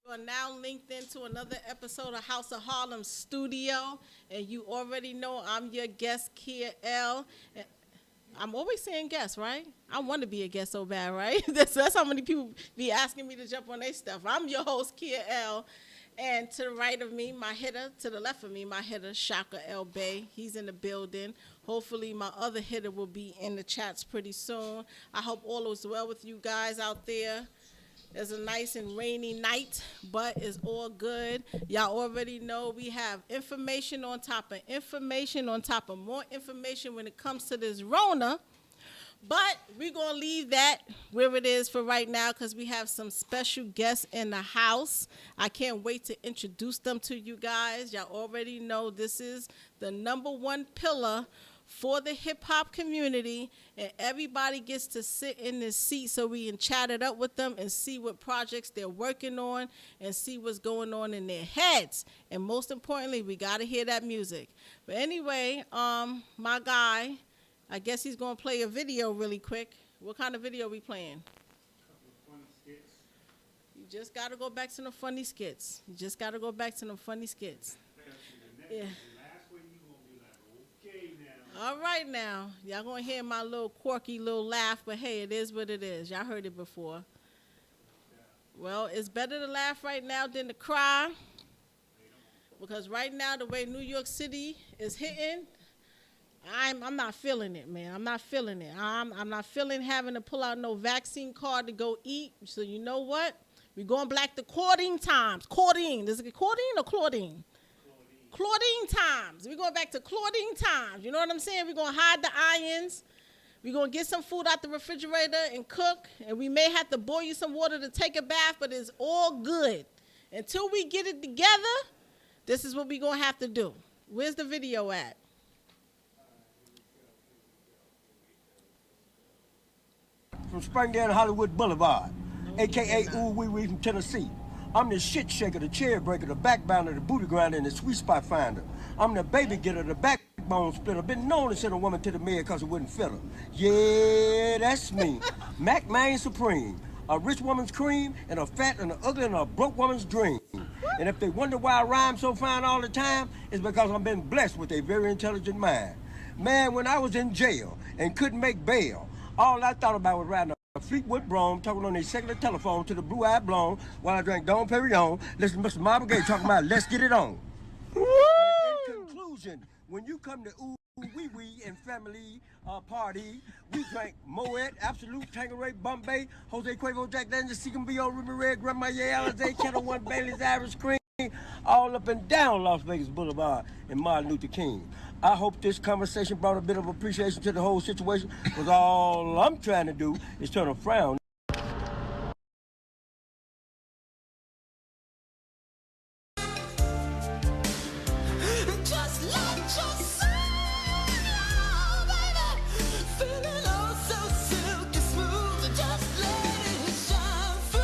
You are now linked into another episode of House of Harlem Studio, and you already know I'm your guest, Kia L. And I'm always saying guest, right? I want to be a guest so bad, right? That's how many people be asking me to jump on their stuff. I'm your host, Kia L. And to the right of me, my hitter. To the left of me, my hitter, Shaka L. Bay. He's in the building. Hopefully, my other hitter will be in the chats pretty soon. I hope all is well with you guys out there. It's a nice and rainy night, but it's all good. Y'all already know we have information on top of information on top of more information when it comes to this Rona. But we're going to leave that where it is for right now because we have some special guests in the house. I can't wait to introduce them to you guys. Y'all already know this is the number one pillar for the hip-hop community, and everybody gets to sit in this seat so we can chat it up with them and see what projects they're working on and see what's going on in their heads. And most importantly, we got to hear that music. But anyway, my guy, I guess he's going to play a video really quick. What kind of video we playing? Funny skits. You just got to go back to the funny skits. You just got to go back to the funny skits. Yeah. All right now. Y'all going to hear my little quirky little laugh, but hey, it is what it is. Y'all heard it before. Well, it's better to laugh right now than to cry. Because right now, the way New York City is hitting, I'm not feeling it, man. I'm not feeling it. I'm not feeling having to pull out no vaccine card to go eat. So you know what? We're going back to Claudine times. Claudine. Is it Claudine or Claudine? Claudine times. We're going back to Claudine times. You know what I'm saying? We're going to hide the irons. We're going to get some food out the refrigerator and cook. And we may have to boil you some water to take a bath, but it's all good. Until we get it together, this is what we're going to have to do. Where's the video at? From Springdale Hollywood Boulevard, No, a.k.a. Ooh Wee Wee from Tennessee. I'm the shit shaker, the chair breaker, the backbounder, the booty grinder, and the sweet spot finder. I'm the baby getter, the backbone splitter. Been known to send a woman to the mayor because it wouldn't fit her. Yeah, that's me. Mac Man Supreme. A rich woman's cream, and a fat and a ugly and a broke woman's dream. And if they wonder why I rhyme so fine all the time, it's because I've been blessed with a very intelligent mind. Man, when I was in jail and couldn't make bail, all I thought about was riding a Fleetwood Brougham, talking on a cellular telephone to the blue-eyed blonde while I drank Dom Perignon, listen to Mr. Marvin Gaye talking about let's get it on. And in conclusion, when you come to Ooh Wee Wee and family party, we drank Moet, Absolute, Tanqueray, Bombay, Jose Cuervo, Jack Daniels, Seacombe, Ruby Red, Grandma Alizé, Kettle One, Bailey's, Irish Cream, all up and down Las Vegas Boulevard and Martin Luther King. I hope this conversation brought a bit of appreciation to the whole situation, because all I'm trying to do is turn a frown. Just let yourself baby. Feeling oh so silky smooth. Just let it shine through.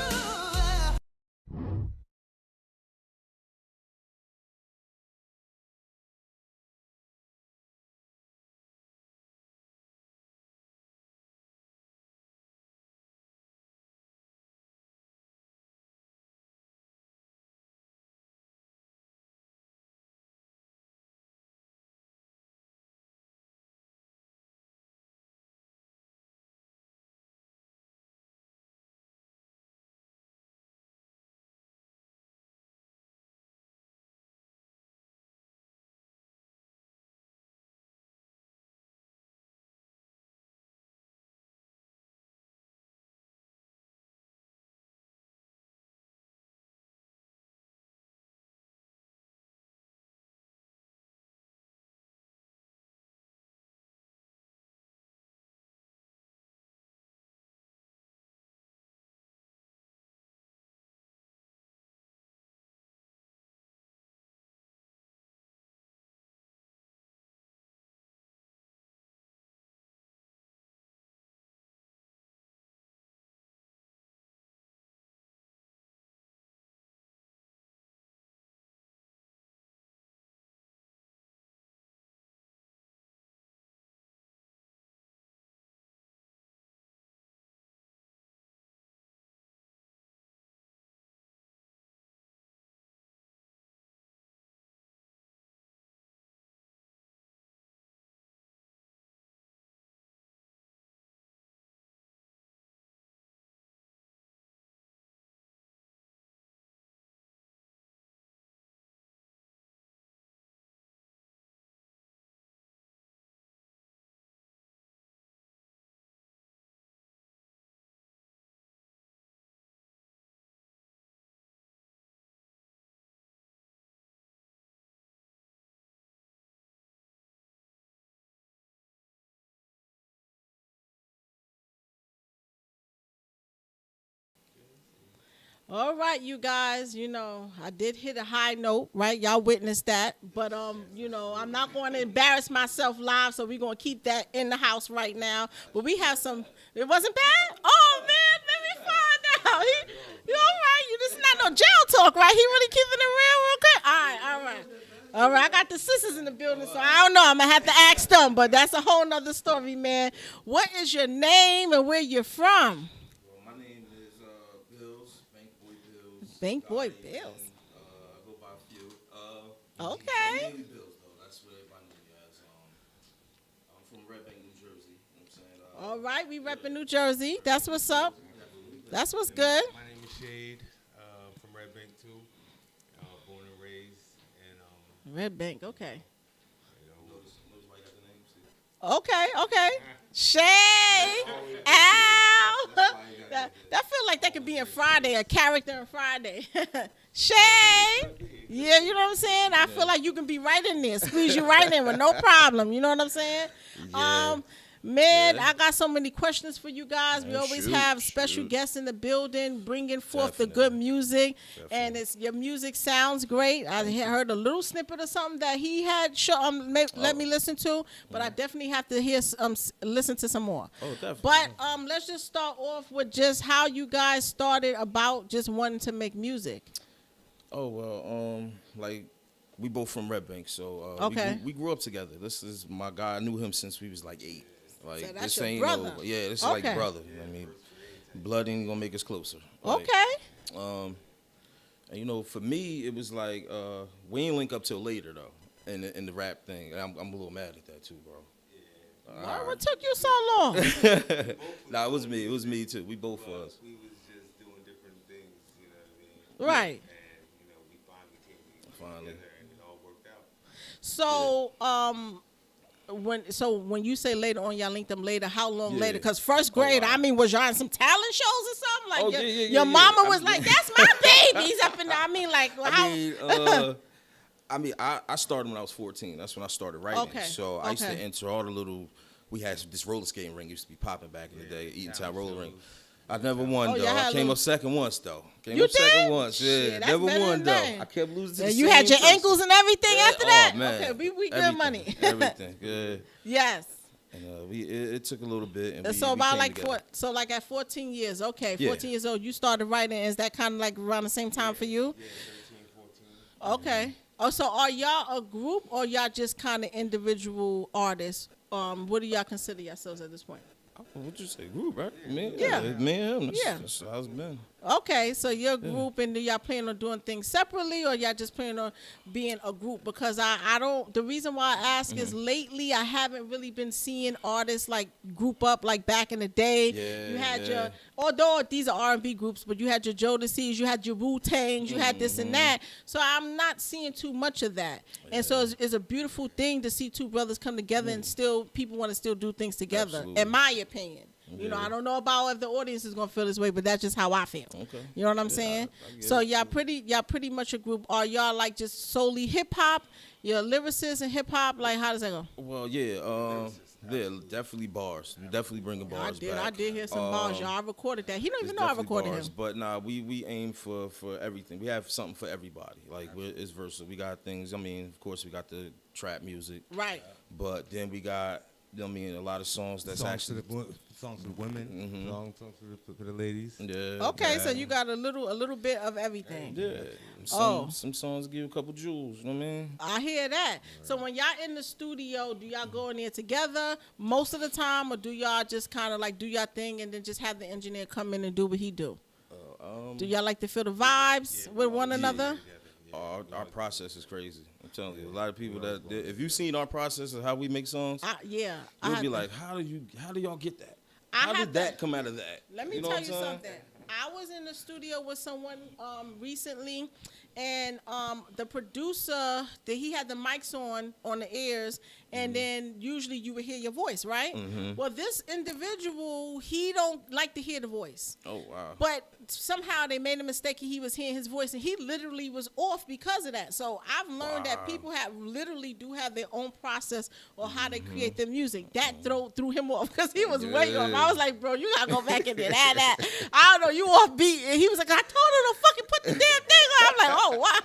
All right, you guys, I did hit a high note, right? Y'all witnessed that. But I'm not going to embarrass myself live, so we're going to keep that in the house right now. But we have some, it wasn't bad? Oh, man, let me find out. You all right? This is not no jail talk, right? He really keeping it real good? All right, all right. All right, I got the sisters in the building, so I don't know. I'm going to have to ask them, but that's a whole nother story, man. What is your name and where you're from? Well, my name is Bills, Bank Boy Bills. Bank Boy Guardian, Bills. I go by a few. Okay. Mainly Bills, though. That's what everybody knows me as. I'm from Red Bank, New Jersey. You know what I'm saying? All right, we repping New Jersey. That's what's up. That's what's good. My name is Shade, from Red Bank too. Born and raised, and Red Bank, okay. Notice why you got the name? See? Okay. Shay, Al. That feel like that could be in Friday, a character in Friday. Shay. Yeah, you know what I'm saying? I feel like you can be right in there. Squeeze you right in with no problem. You know what I'm saying? Yeah. Man, Yeah. I got so many questions for you guys. We always have special guests in the building bringing forth the good music. And it's your music sounds great. I heard a little snippet of something that he had let me listen to, but I definitely have to listen to some more. Oh, definitely. But let's just start off with just how you guys started about just wanting to make music. Oh well, like we both from Red Bank, so Okay. we grew up together. This is my guy. I knew him since we was like 8. Like So that's this your ain't brother. this is Okay. like brother. I mean, blood ain't gonna make us closer. Like, Okay. And you know, for me, it was like we ain't link up till later though, in the rap thing. And I'm a little mad at that too, bro. Why what took you so long? Nah, it was me. It was me too. We both was. We was just doing different things, you know what I mean? Right. And, you know, we finally came Finally. together and it all worked out. So, when you say later on, y'all linked them later. How long Yeah. later? Because first grade, wow. I mean, was y'all in some talent shows or something? Like Oh, your, yeah, your mama yeah. was like, "That's my baby." He's up in there. I mean, like, how? I started when I was 14. That's when I started writing. Okay, So I used to okay. enter all the little. We had this roller skating ring used to be popping back in the day, Eatontown roller ring. I never won Oh, though. y'all had I came little- up second once though. Came You up second did? once. Yeah, Shit, that's never better won than though. that. I kept losing. To And the you same had your person. ankles and everything Yeah, after that. Oh, man. Okay, we good Everything, money. Everything. Yeah. Yes. And it took a little bit. And So we about came like together. like at 14 years. Okay, Yeah. 14 years old. You started writing. Is that kind of like around the same time for you? Yeah, 13, 14. Okay. Oh, so are y'all a group or y'all just kind of individual artists? What do y'all consider yourselves at this point? What'd you say? Group, right? Me, Yeah. Me and him. Yeah. That's how it's been. Okay, so your group and do y'all plan on doing things separately or y'all just plan on being a group? Because I don't, the reason why I ask is lately I haven't really been seeing artists like group up like back in the day. Yeah, You had yeah. your, although these are R&B groups, but you had your Jodeci's, you had your Wu-Tangs, you had this and that. So I'm not seeing too much of that. And so it's a beautiful thing to see two brothers come together and still, people want to still do things together, Absolutely. in my opinion. You know, Yeah. I don't know about if the audience is gonna feel this way, but that's just how I feel. Okay. You know what I'm Yeah, saying? I get So it. y'all pretty much a group. Are y'all like just solely hip hop? You're lyricists and hip hop. Like how does that go? Well, yeah, definitely bars. Definitely bringing bars I back. did hear some bars. Y'all I recorded that. He don't It's even know I definitely recorded bars, him. But nah, we aim for everything. We have something for everybody. Like it's versatile. We got things. I mean, of course, we got the trap music, Right. but then we got. I mean, a lot of songs that's songs actually. to the songs for the women, songs for the ladies. Yeah. Okay, yeah. so you got a little bit of everything. Yeah. Oh. Some songs give you a couple jewels. You know what I mean? I hear that. So when y'all in the studio, do y'all go in there together most of the time, or do y'all just kind of like do y'all thing and then just have the engineer come in and do what he do? Do y'all like to feel the vibes with one another? Our process is crazy. I'm telling you, a lot of people that if you've seen our process of how we make songs, Yeah. you'll I be have- like, how do y'all get that? I How have did that to- come out of that? Let me know tell what you I'm saying? something. I was in the studio with someone recently, and the producer, he had the mics on the ears, and then usually you would hear your voice, right? Well, this individual, he don't like to hear the voice. Oh wow. But somehow they made a mistake and he was hearing his voice and he literally was off because of that. So I've learned that people literally do have their own process or how they create their music. That threw him off because he was way off. I was like, bro, you gotta go back in there. That. I don't know, you off beat. And he was like, I told her to fucking put the damn thing on. I'm like, oh wow.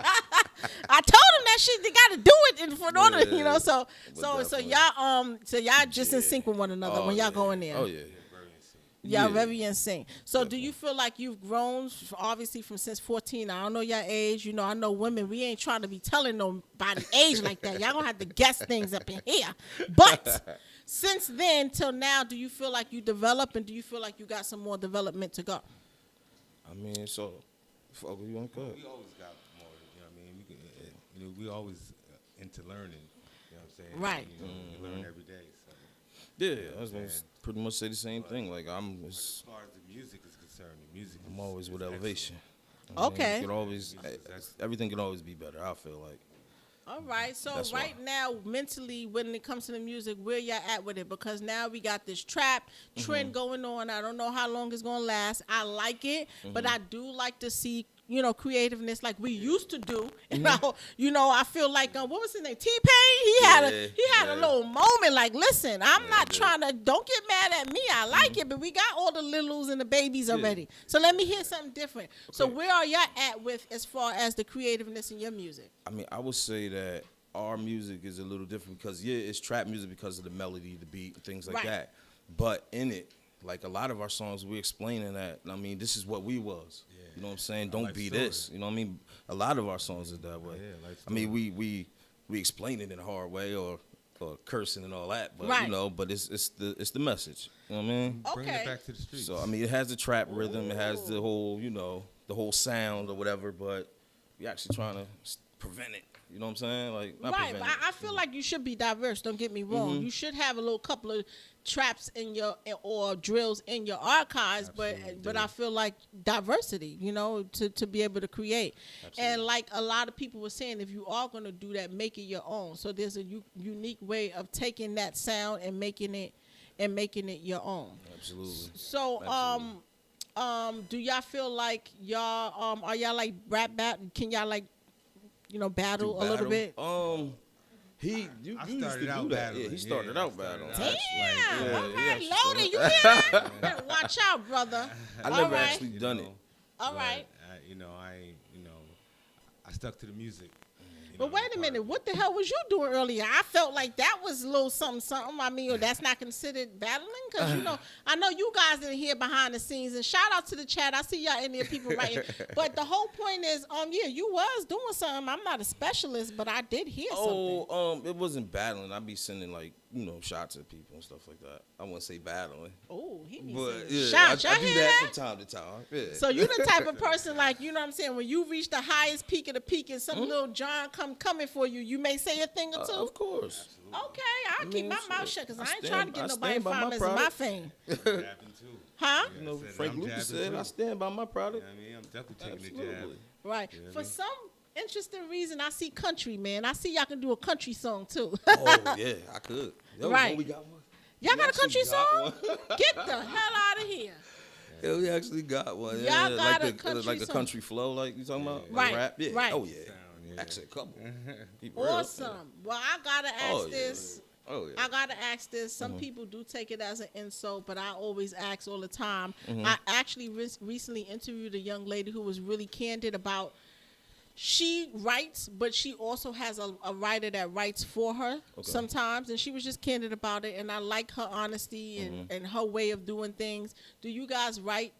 I told him that shit, they gotta do it in order, you know. So definitely. y'all just in sync with one another when y'all go in there. Oh yeah. Y'all Yeah. very in sync. So do you feel like you've grown, obviously, from since 14? I don't know your age. You know, I know women, we ain't trying to be telling nobody age like that. Y'all gonna have to guess things up in here. But since then till now, do you feel like you develop and do you feel like you got some more development to go? I mean, so fuck, you want to go? We always got more. You know what I mean? We always into learning. You know what I'm saying? Right. You know, we learn every day. So Yeah, I was gonna pretty much say the same thing. Like as far as the music is concerned, the music. I'm always is with excellent. elevation. Okay. You could always, everything can always be better. I feel like. All right. So That's right why. now, mentally, when it comes to the music, where y'all at with it? Because now we got this trap trend going on. I don't know how long it's gonna last. I like it, but I do like to see, creativeness like we used to do. And I feel like what was his name? T-Pain. He had a Yeah. little moment. Like, listen, I'm not trying to. Don't get mad at me. I like it, but we got all the littles and the babies already. So let me hear something different. So Okay. where are y'all at with as far as the creativeness in your music? I mean, I would say that our music is a little different because it's trap music because of the melody, the beat, and things like Right. that. But in it, like a lot of our songs, we're explaining that. I mean, this is what we was. Yeah. You know what I'm saying? Don't life be story. this. You know what I mean? A lot of our songs is that way. Yeah, life I mean, we explain it in a hard way or cursing and all that, but Right. but it's the message. You know what I mean? Bringing Okay. it back to the streets. So I mean, it has the trap rhythm, it has the whole the whole sound or whatever, but we actually trying to prevent it. You know what I'm saying? Like not Right, prevent but it. I feel like you should be diverse. Don't get me wrong. You should have a little couple of traps in your or drills in your archives, but I feel like diversity, to be able to create. And like a lot of people were saying, if you are going to do that, make it your own. So there's a unique way of taking that sound and making it your own. Absolutely. So Absolutely. do y'all feel like y'all are y'all like rap battle? Can y'all like battle a little bit? You I used started to out do that. battling. Yeah, he started Yeah, I out started battling. out. Damn! Yeah, All he right, actually loaded. started- You hear that? Better watch out, brother. I All never right. actually done it. All But, right. I stuck to the music. But wait a minute, what the hell was you doing earlier? I felt like that was a little something, something. I mean, or that's not considered battling? Because, I know you guys didn't hear behind the scenes. And shout out to the chat. I see y'all in there, people writing. But the whole point is, you was doing something. I'm not a specialist, but I did hear something. It wasn't battling. I'd be sending shots at people and stuff like that. I wouldn't say battling. Oh, he be But saying yeah, shots. I Y'all do hear that that? from time to time. Yeah. So you the type of person like, you know what I'm saying, when you reach the highest peak of the peak and some little John coming for you, you may say a thing or two. Of course. Okay, I'll keep mean, my mouth shit. shut because I I ain't stand- trying to I get nobody stand by my famous in my product. fame. Jabbing too. Huh? You know, said Frank I'm Lucas jabbing said, too. I stand by my product. I mean, I'm definitely taking the Absolutely. jab. Right. Yeah, For I mean- some interesting reason, I see country, man. I see y'all can do a country song too. Oh, yeah, I could. Yo, Right. We got one. Y'all We got a actually country got song? one. Get the hell out of here. Yeah, we actually got one. Y'all Yeah, got a like country like a song. country flow, like you talking about? Right, Like rap? Yeah. right. Oh, yeah. Sound, yeah. Actually, a couple. Keep it real. Awesome. Well, I gotta ask Oh, yeah. this. Oh, yeah. I gotta ask this. Some people do take it as an insult, but I always ask all the time. I actually recently interviewed a young lady who was really candid about. She writes, but she also has a writer that writes for her sometimes, and she was just candid about it. And I like her honesty and her way of doing things. Do you guys write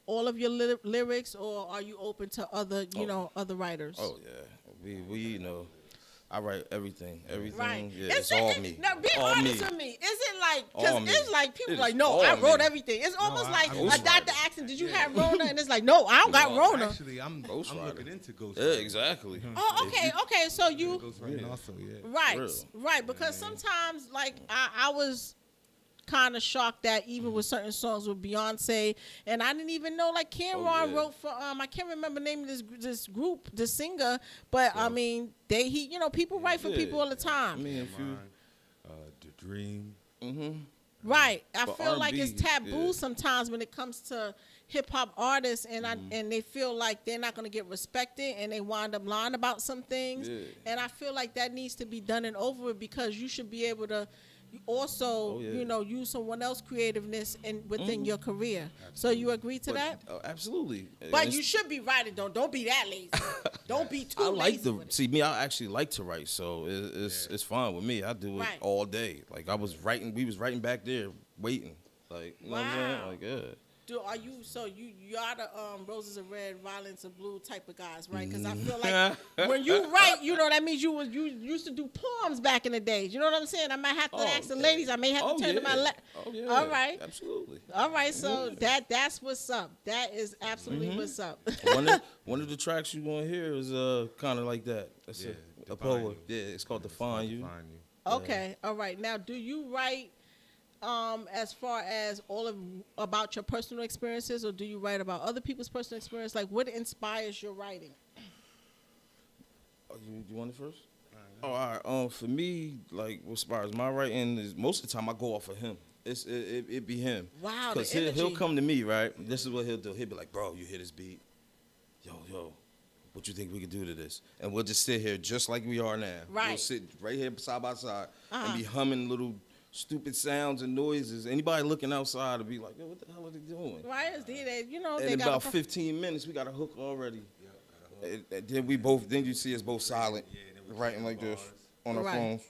all of your lyrics, or are you open to other, other writers? Oh, yeah. We I write everything. Everything. Right. Yeah, it's all me. Now, be all honest me. with me. Is it like, All because me. it's like people It like, is no, all I wrote me. everything. It's almost I- like I a was doctor writing. asking, did you have Rona? And it's like, no, I don't got Rona. Actually, I'm Ghostwriter. looking into ghost. Yeah, exactly. Oh, okay. So you, Ghostwriting also, yeah. right, Real. right. Because sometimes, like, I was kind of shocked that even with certain songs with Beyonce, and I didn't even know, like, Cameron yeah. wrote for, I can't remember the name of this group, the singer, but I mean, people write for Yeah. people all the time. I mean, if you. Mine, The Dream. Right. I But feel like it's R&B, taboo yeah. sometimes when it comes to hip hop artists, and and they feel like they're not going to get respected, and they wind up lying about some things. Yeah. And I feel like that needs to be done and over with, because you should be able to also, Oh, yeah. use someone else's creativeness within your career. So you agree to But, that? absolutely. But And you it's- should be writing, though. Don't be that lazy. Don't be too I like lazy to with it. see me. I actually like to write, so it's fine with me. I do it Right. all day. Like I was writing, we was writing back there, waiting. Like you know what I'm saying? Wow. Like yeah. Are you you are the roses are red, violets are blue type of guys, right? Because I feel like when you write, that means you used to do poems back in the days. You know what I'm saying? I might have to ask the yeah. ladies. I may have to Oh, turn to my yeah. left. Oh yeah. All right. Absolutely. All right, so that's what's up. That is absolutely what's up. One of the tracks you gonna hear is kind of like that. That's Yeah, a Define poem. You. Yeah, it's called Define You. Define You. Okay, all right. Now, do you write as far as about your personal experiences, or do you write about other people's personal experience? Like, what inspires your writing? Oh, you want it first? Oh, all right. For me, like as far as my writing is, most of the time I go off of him. It be him. Wow, the Cause he'll energy. come to me, right? This is what he'll do. He'll be like, bro, you hear this beat? Yo, what you think we could do to this? And we'll just sit here just like we are now. Right. We'll sit right here side by side Uh-huh. and be humming little stupid sounds and noises. Anybody looking outside will be like, yo, what the hell are they doing? Right, it's they, you know, And they in got about 15 minutes, we got a hook already. And then you see us both silent, writing like this on our Right. phones.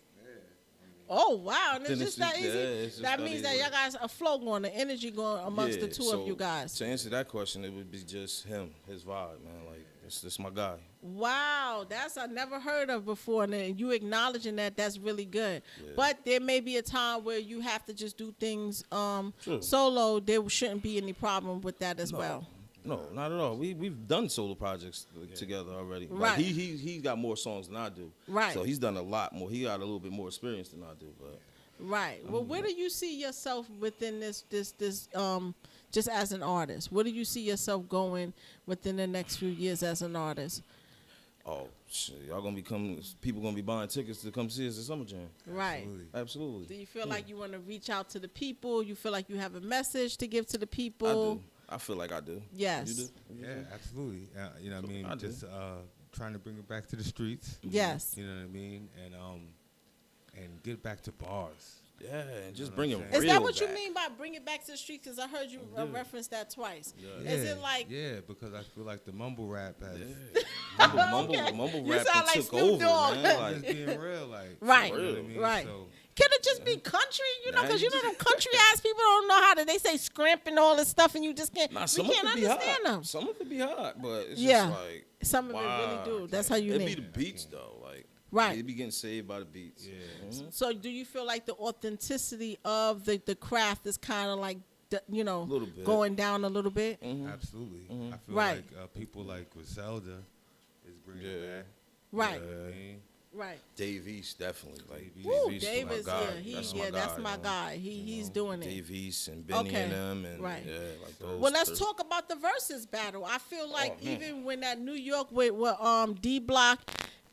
Oh wow, and it's Then just it's that just- easy. yeah, it's just That that means easy. that y'all guys a flow going, the energy going amongst the Yeah, two so of you guys. To answer that question, it would be just him, his vibe, man. Like, that's my guy. Wow, that's I never heard of before, and then you acknowledging that's really good. Yeah. But there may be a time where you have to just do things Sure. solo. There shouldn't be any problem with that as well. No, not at all. We've done solo projects together already. Right. Like, he got more songs than I do. Right. So he's done a lot more. He got a little bit more experience than I do. But Right. Well, where do you see yourself within this just as an artist? Where do you see yourself going within the next few years as an artist? oh shit, people gonna be buying tickets to come see us at Summer Jam. Right. Absolutely. Absolutely. Do you feel like you want to reach out to the people? You feel like you have a message to give to the I people? do. I feel like I do. Yes. You do? Yeah, absolutely. You know what I mean? I do. Just trying to bring it back to the streets. Yes. You know what I mean? And get back to bars. Yeah, and just know bring what it I'm real Is that what you back. mean by bring it back to the streets? Because I heard you reference that twice. Yeah. Is it like Yeah, because I feel like the mumble rap has Mumble You rap sound like took Snoop over, Dogg. man. it's being real, like Right, You know what I mean? right. So, Can it just be country? You know, Nah, because you you know them country ass people don't know how to. They say scrimp and all this stuff, and you just can't. Nah, we some of it can't could be understand hot. them. Some of it could be hot, but it's Yeah. just like Some of it wow. really do. That's how you It be need. the beats though, like Right. They be getting saved by the beats. Yeah. Mhm. So, do you feel like the authenticity of the craft is kind of like, you know, Little bit. going down a little bit? absolutely. I feel Right. like people like Griselda is bringing it Yeah. back. Right, You know what I mean? right. Dave East definitely like Dave East. Woo, East is Dave my is guy. that's my man. guy. He's doing it. Dave East and Benny Okay. and them and Right. yeah, like those. Well, let's those- talk about the versus battle. I feel like man. even when that New York with D Block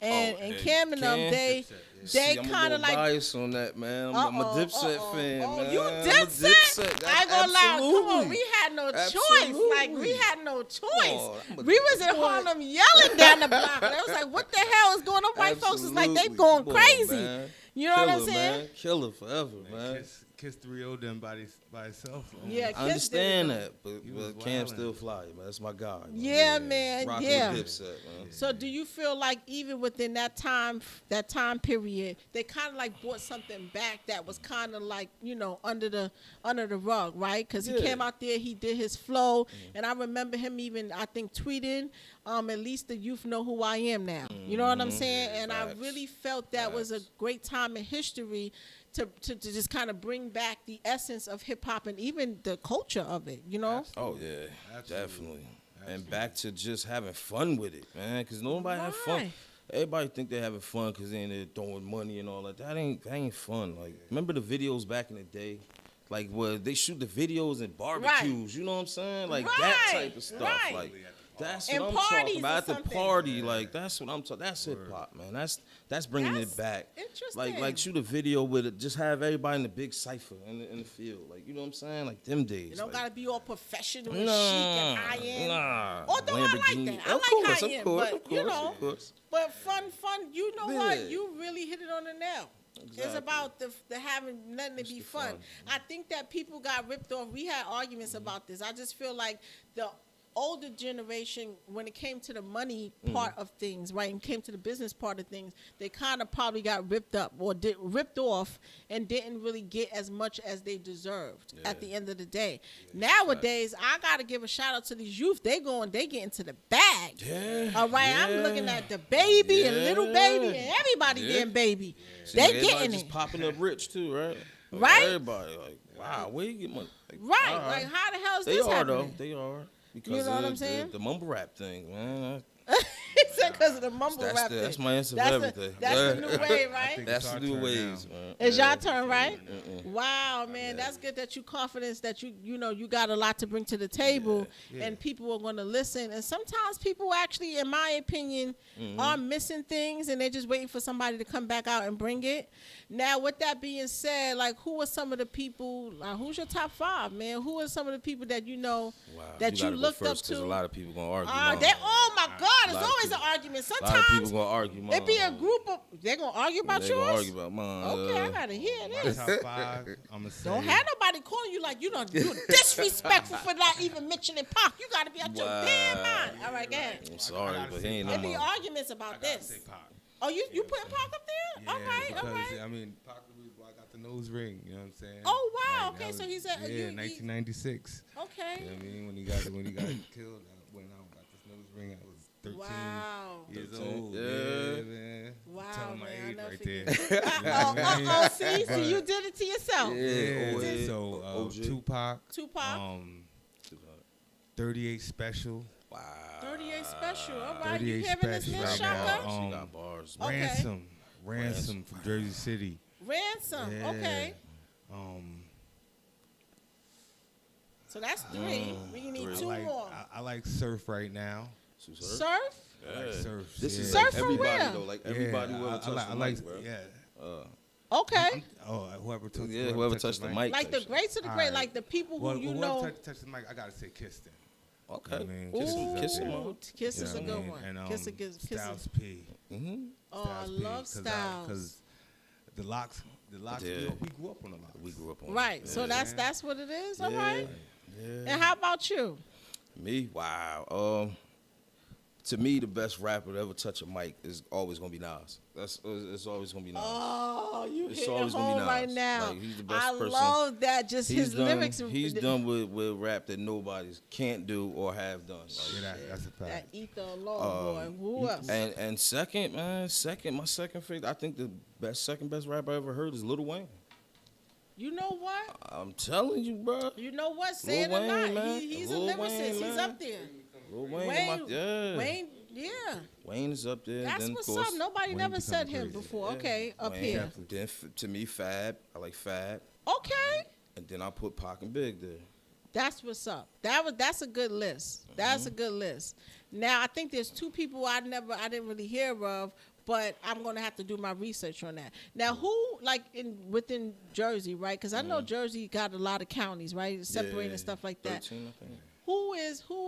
and and Cam and them, Cam. they See, I'm a kind little of like. biased on that, man. I'm a Dipset fan, Oh, man. you I'm a Dipset? I ain't gonna lie. Come on, Absolutely. we had no choice. Like we Absolutely. had no choice. on, I'm a- We was in what? Harlem yelling down the block. And it was like, what the hell is going on? White folks is like they Absolutely. going Come on, crazy. man. You know what I'm Killer, saying? Man. Killer forever, man. Kiss 3-0 them by itself. Yeah, I Kiss understand did it. that, but, He was Cam wildin'. still fly, man. That's my guy. Man. Yeah, man. Rock Yeah. with Dipset, man. So do you feel like even within that time period, they kind of like brought something back that was kind of like, you know, under the rug, right? Because he Yeah. came out there, he did his flow, and I remember him even I think tweeting, at least the youth know who I am now. You know what I'm saying? And I Facts. really felt that was a Facts. great time in history to just kind of bring back the essence of hip hop and even the culture of it. You know? Oh yeah, Absolutely. definitely. And back to just having fun with it, man. Because nobody have fun. Right. Everybody think they're having fun because they in there throwing money and all that. That ain't fun. Like, remember the videos back in the day? Like, where they shoot the videos in barbecues. You know what I'm saying? Like that Right, type of stuff. right. Like, that's And what I'm parties talking about. or At the something. party, like that's what I'm talking. That's hip hop, man. That's bringing That's it back. interesting. Like shoot a video with it. Just have everybody in the big cipher in the field. Like, you know what I'm saying? Like them days. You don't like, gotta be all professional and chic and high end. Nah. Although I like Lamborghini. that. I Of like course, high of end, course, but of you course, know, of course. but fun. You know what? Yeah. You really hit it on the nail. It's Exactly. about the having nothing to be the fun. fun. I think that people got ripped off. We had arguments about this. I just feel like the older generation, when it came to the money part of things, right, and came to the business part of things, they kind of probably got ripped up or ripped off and didn't really get as much as they deserved at the end of the day. Nowadays, I gotta give a shout out to these youth. They get into the bag. Yeah. All right, I'm yeah. looking at the baby and little baby and Yeah. everybody Yeah. getting baby. See, They everybody getting just it. popping up rich too, right? Like, Right? Everybody like, wow, where you get money? Like, Right. all Like, how the hell is They this are happening? though. They are because know what of I'm saying? the mumble rap thing, man. He said because of the mumble That's rap. that's thing. my answer for That's everything. That's the new wave, right? think That's it's the our new turn ways, now. man. It's your turn, right? Mm-mm. Wow, man, that's good that you confidence that you know you got a lot to bring to the table, Yeah. and people are going to listen. And sometimes people actually, in my opinion, are missing things, and they're just waiting for somebody to come back out and bring it. Now, with that being said, like, who are some of the people? Who's your top 5, man? Who are some of the people that you know Wow. that you gotta go looked up first, 'cause to? a lot of people gonna argue. Oh my God! It's lot of always people- an argument. A lot of Sometimes people gonna argue. it be a group of they're gonna argue about They yours. gonna argue about mine. Okay, I gotta hear My this. top 5, I'm gonna say. Don't have nobody calling you like you disrespectful for not even mentioning Pac. You gotta be out your Wow. damn mind. All right, go ahead. I'm sorry, gotta but say he ain't There no be more. arguments about this. Say Pac. Oh, you putting Pac up there? Yeah, All right, because, all right. I mean, Pac the reason why I got the nose ring. You know what I'm saying? Oh, wow, Like, okay, that so was- he's a- yeah, you- 1996. Okay. You know what I mean? When he got killed, I went out and got this nose ring. I was 13 Wow. years 13, old. yeah. man. Wow, Telling my man, I age never right forget. there. See, you did it to yourself. Yeah. So OG. Tupac, 38 Special, Wow. 38 special. All right, you 38 hearing this special list, right now. Shaka? She Um, got bars. Okay. Ransom from Jersey City. Ransom. Yeah. Okay. Um, So that's 3. We need three. 2 more. I like Surf right now. Surf? Surf? I like Surf. This is yeah. like Surf for everybody real? though. Like everybody who ever touched I the like, mic, bro. yeah. Okay. Whoever took Yeah, whoever touched the mic. Like the greats of the great, Alright. like the people who Well, you whoever know. touched the mic, I gotta say Kirsten. Okay. I mean, Ooh, Kiss him, up man. Kiss is a there. good one. And, Kiss is Styles P. Mm-hmm. Oh, I love Styles. Because the locks, Yeah. we grew up on the locks. We grew up on Right. it. So Yeah. that's what it is. All Yeah. right. Yeah. And how about you? Me? Wow. To me, the best rapper to ever touch a mic is always gonna be Nas. It's always gonna be Nas. Oh, you It's hitting always gonna be home right Nas. now. Like, he's the best I person. love that. Just his lyrics. He's done with rap that nobody can't do or have done. Like, Yeah, that's a That fact. ether alone, boy. Who else? and second, man, my second favorite. I think the second best rapper I ever heard is Lil Wayne. You know what? I'm telling you, bro. You know what? Say it Lil or not. Wayne, man. He's Lil a lyricist. Wayne, He's man. up there. Lil Wayne, Wayne, yeah. Wayne, is up there. that's then, of what's course, up. Nobody Wayne never become said him crazy. before. Okay, up Wayne. here. Then to me, Fab. I like Fab. Okay, And then I put Pac and Big there. that's what's up. That's a good list. That's a good list. Now I think there's 2 people I didn't really hear of, but I'm gonna have to do my research on that. Now, who like within Jersey, right? Because I know Jersey got a lot of counties, right? Separating and stuff like that. 13, I think. Who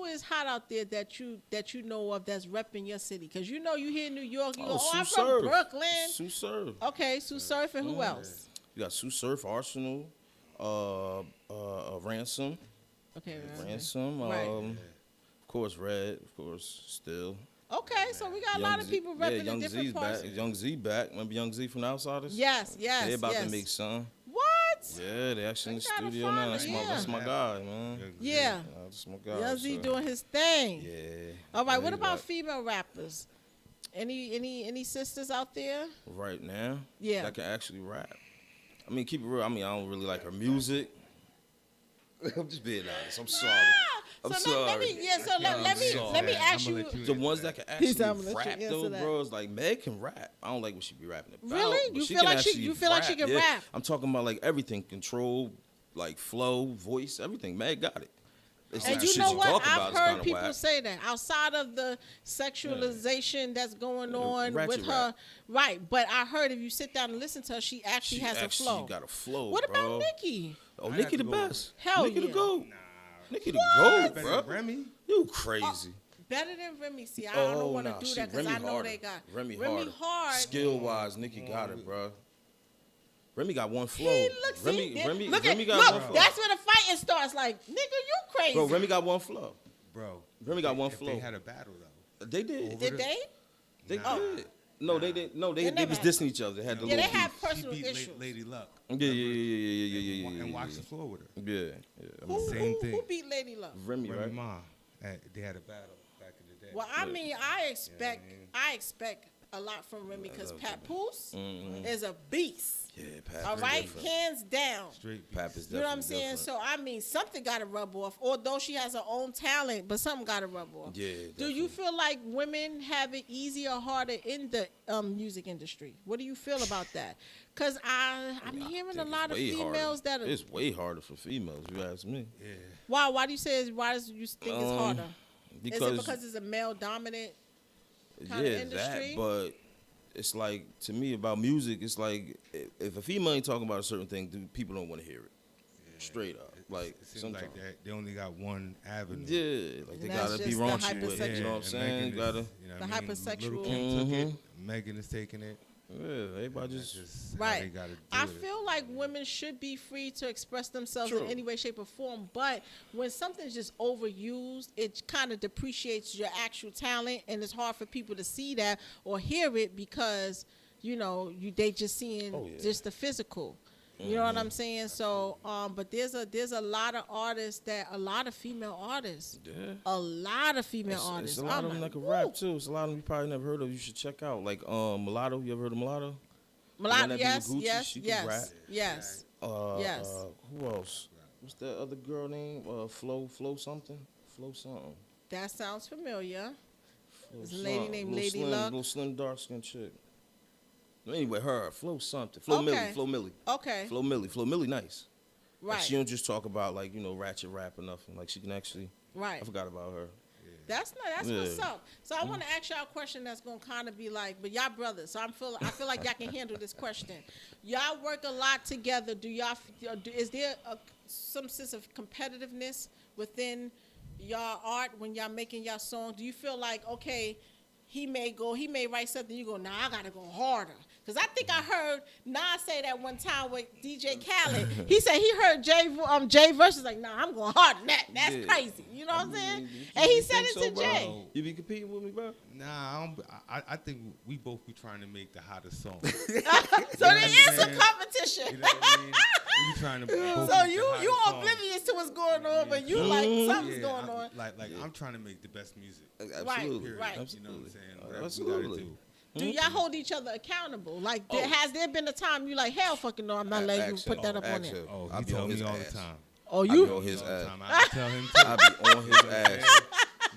is hot out there that you know of that's repping your city? Because you know you here in New York, you go, Sue I'm Surf. from Brooklyn. Sue Surf. Okay, Sue Surf and who else? You got Sue Surf, Arsenal, Ransom, Okay, Ransom. Right. Of course, Red. Of course, still. Okay, so we got a lot of people repping in Young different Z's parts. back. Young Z back. Remember Young Z from the Outsiders? Yes, yes, They about yes. to make some. What? Yeah, they actually in They the gotta studio find now. it, That's my guy, man. Yeah. That's my guy. Young Z so- doing his thing. Yeah. All right, Yeah, what he about back. female rappers? Any sisters out there? Right now? Yeah. That can actually rap. I mean, keep it real. I mean, I don't really like her music. I'm just being honest. I'm sorry. I'm so sorry. let me ask I'ma you. let you The ones that can actually He's gonna let you rap answer though, that. bro, is like Meg can rap. I don't like what she be rapping about. Really? but You she feel can like she- actually you feel like she can yeah. rap? I'm talking about like everything, control, like flow, voice, everything. Meg got it. It's And like the you shit know she what? talk about I've is heard kinda people whack. say that outside of the sexualization that's going on ratchet with her, rap. right? But I heard if you sit down and listen to her, she actually has a flow. got a flow. What bro. about Nicki? Oh, I Nicki have to the go best. Hell Nicki the yeah. GOAT. Nicki the Better GOAT, bro. than Remy. You crazy. Better than Remy. See, I don't want to nah, do she- that because Remy I know harder. they got Remy hard. Skill wise, Nicki got it, bro. Remy got one flow. He looks. Remy, see, Remy, look Remy at got one look. flow. That's where the fighting starts. Like, nigga, you crazy. Bro, Remy got one flow. Bro. Remy got one if flow. They had a battle though. They did. Did they? They Nah. did. No, they didn't. No, they never was had- dissing each other. They had the Yeah, they little had beef. personal She beat issues. Lady Luck. Yeah. And watch the floor with her. Yeah. I mean, Same thing. Who beat Lady Love? Remy, Remy right? Ma. They had a battle back in the day. Well, I mean, I expect a lot from Remy because Papoose Mm-hmm. is a beast. Yeah, Pap. All is right, different. hands down. Straight Pap beats. is You know what I'm definitely saying? different. So I mean, something got to rub off. Although she has her own talent, but something got to rub off. Yeah, Do you definitely. feel like women have it easier or harder in the music industry? What do you feel about that? Because I'm hearing a think lot of it's way females harder. that are. It's way harder for females, if you ask me. Yeah. Why? Why do you say? Why do you think it's harder? Is it Because because it's a male dominant? yeah, kind of industry? that, but it's like, to me, about music, it's like, if a female ain't talking about a certain thing, people don't want to hear it. Straight up. Like, It seems sometimes. like that they only got one avenue. Yeah, like they And that's gotta be just the raunchy with it. hypersexual- You know what I'm and saying? Megan Gotta, is, you know The what I mean? hypersexual- Little Kim took it. Mhm. Megan is taking it. yeah, everybody That's just. just how Right. they gotta do I it. feel like women should be free to express themselves in True. any way, shape, or form. But when something's just overused, it kind of depreciates your actual talent, and it's hard for people to see that or hear it because they just seeing Oh, yeah. just the physical. You know what I'm saying? So, but there's a lot of artists a lot of female artists, Yeah. a lot of female It's artists. a lot I'm of them that like, can woo. rap too. It's a lot of them you probably never heard of. You should check out. Like Mulatto. You ever heard of Mulatto? Mulatto, that be with yes, Gucci, yes, she can yes, rap. yes. Yes. Who else? What's that other girl name? Flo something. Flo something. That sounds familiar. Flo There's a lady something. named Little Lady slim, Luck. Little slim dark skinned chick. Anyway, her Flo something. Flo Okay. Millie. Flo Millie. Okay, Flo Millie. Flo Millie nice. Like, right, she don't just talk about like ratchet rap or nothing. Like she can actually. right. I forgot about her. That's what's Yeah. Mm-hmm. up. So I want to ask y'all a question that's gonna kind of be like, but y'all brothers. So I feel like y'all can handle this question. Y'all work a lot together. Do y'all? Is there some sense of competitiveness within y'all art when y'all making y'all song? Do you feel like okay? He may write something, you go, nah, I gotta go harder. Because I think I heard Nas say that one time with DJ Khaled. He said he heard Jay verses like, nah, I'm going harder than that. That's Yeah. crazy. You know what I'm saying? You And he think said it so, to bro? Jay. You be competing with me, bro? Nah, I think we both be trying to make the hottest song. So there is a saying? competition. You know what I mean? We trying to both So make the you hottest song. oblivious to what's going on, but you like something's Yeah, going on. Like I'm trying to make the best music. Absolutely. Period. right. You know what I'm Absolutely. saying? Oh, Whatever we absolutely. gotta do. Do y'all hold each other accountable? Like, Oh. has there been a time you like, hell fucking no, I'm not letting you put that up on there? Oh, I he be tell on me his all ass. the time. Oh, I you? be on his All the ass. time. I tell him too. I be on his ass.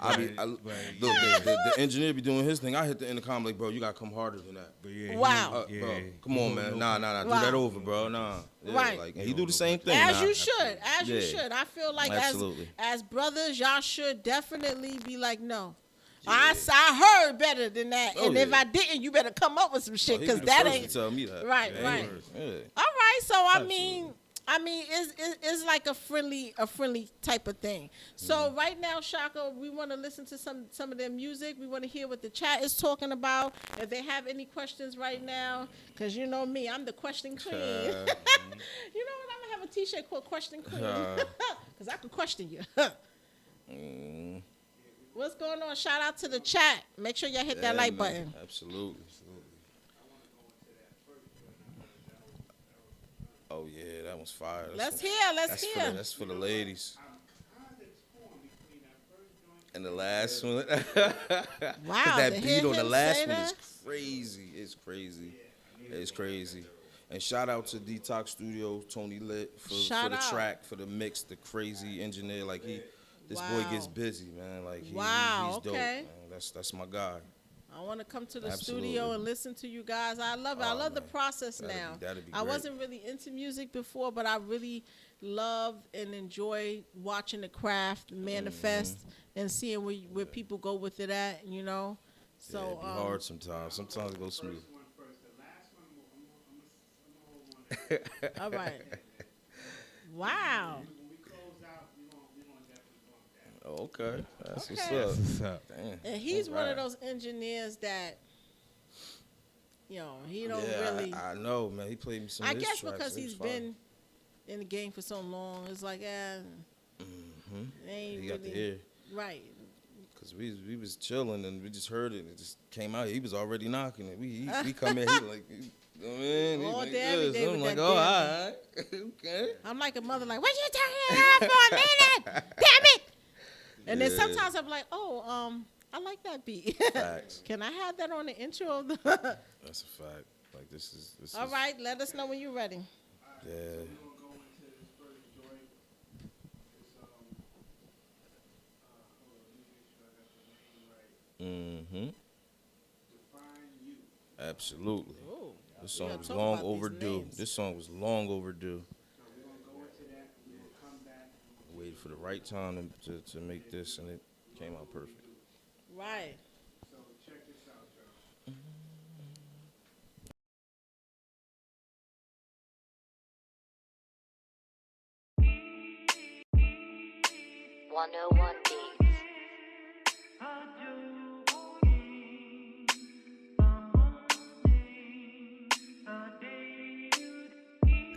But- Look, but- the engineer be doing his thing. I hit the intercom like, bro, you gotta come harder than that. But yeah, Wow. yeah, Bro, come he on, don't man. know- Nah. Do Wow. that over, bro. Nah. Yeah, Right. Like, and he do the same thing. As nah. you should, as you Yeah. should. I feel like Absolutely. as brothers, y'all should definitely be like, no. Yeah. I heard better than that, Oh, and if yeah. I didn't, you better come up with some Oh, shit he because be the that first ain't to tell me that. right, Yeah, right. Yeah. All right. So I Absolutely. mean, it's like a friendly type of thing. So Mm-hmm. right now, Shaka, we want to listen to some of their music. We want to hear what the chat is talking about. If they have any questions right now, because you know me, I'm the question queen. You know what? I'm gonna have a T-shirt called Question Queen, because I can question you. Mm, What's going on? Shout out to the chat. Make sure y'all hit that yeah, like man. button. Absolutely. Oh yeah, that one's fire. Let's one- hear. Let's that's hear. that's for the ladies. And the last one, Wow, that to beat hear on the him last say one that? is crazy. It's crazy. It's crazy. And shout out to Detox Studio, Tony Lit for Shout the out. track, for the mix, the crazy engineer. Like this boy Wow. gets busy, man. Like Wow, he's dope. okay. Man. That's my guy. I want to come to the Absolutely. studio and listen to you guys. I love it. I Oh, love the man. process That'd now. be- that'd be I great. wasn't really into music before, but I really love and enjoy watching the craft manifest Mm-hmm. and seeing where people go with it at, you know. So, Yeah, it be hard sometimes. Sometimes it goes smooth. all right. Wow. Oh, okay. That's what's Okay. up. What's up? Damn. And he's one of Alright. those engineers that, he don't Yeah, really. I know, man. He played me some I of his guess tracks. because It was he's fire. been in the game for so long, it's like, it ain't He got the really ear. right. Cause we was chilling and we just heard it. It just came out. He was already knocking it. We come in. He like, you know what I mean? He All like day, every this. day I'm with like, that oh, damn all right, okay. I'm like a mother, like, what you turning it off for a minute? Damn it! And then Yeah. sometimes I'm like, I like that beat. Facts. Can I have that on the intro of the? That's a fact. Like this is. All right, let us know when you're ready. Yeah. Mm-hmm. Absolutely. Ooh, This we song gotta was talk long about these overdue. names. This song was long overdue. Waited for the right time to make this, and it came out perfect. Right.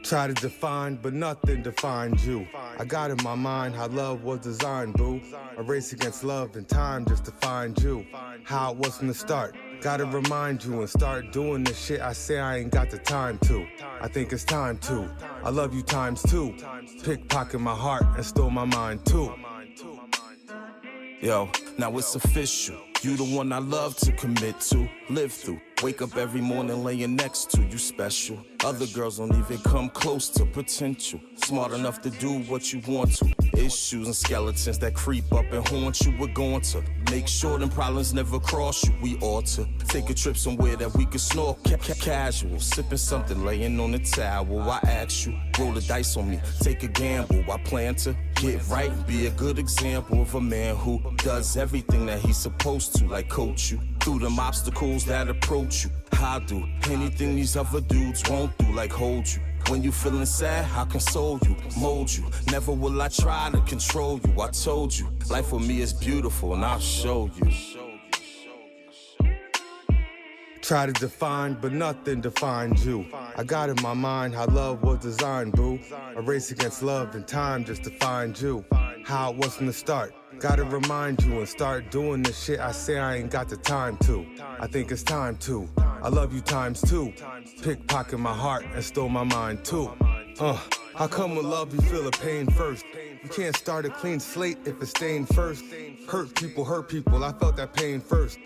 Try to define, but nothing defines you. I got in my mind how love was designed, boo. A race against love and time just to find you. How it was from the start. Gotta remind you and start doing the shit I say I ain't got the time to. I think it's time to. I love you times two. Pickpocket my heart and stole my mind too. Yo, now it's official. You the one I love to commit to, live through. Wake up every morning laying next to you, special. Other girls don't even come close to potential. Smart enough to do what you want to. Issues and skeletons that creep up and haunt you. We're going to make sure them problems never cross you. We ought to take a trip somewhere that we could snore casual. Sipping something, laying on the towel. I ask you, roll the dice on me, take a gamble. I plan to get right, be a good example of a man who does everything that he's supposed to, like coach you through them obstacles that approach you. I do anything these other dudes won't do, like hold you. When you feeling sad, I console you, mold you. Never will I try to control you. I told you, life with me is beautiful, and I'll show you. Try to define, but nothing defines you. I got in my mind how love was designed, boo. A race against love and time just to find you. How it was from the start. Gotta remind you and start doing the shit I say I ain't got the time to. I think it's time to. I love you times two. Pickpocket my heart and stole my mind too. How come with love you feel the pain first? You can't start a clean slate if it's stained first. Hurt people, I felt that pain first.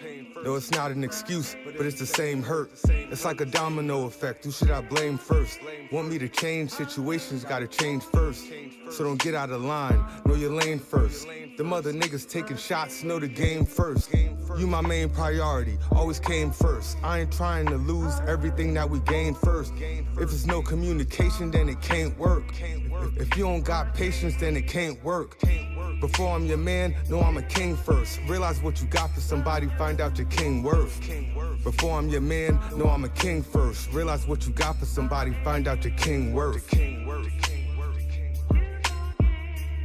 No, it's not an excuse, but it's the same hurt. It's like a domino effect, who should I blame first? Want me to change, situations gotta change first. So don't get out of line, know your lane first. Them other niggas taking shots, know the game first. You my main priority, always came first. I ain't trying to lose everything that we gained first. If it's no communication, then it can't work. If you don't got patience, then it can't work. Before I'm your man, know I'm a king first. Realize what you got for somebody, find out your king worth. Before I'm your man, know I'm a king first. Realize what you got for somebody, find out your king worth.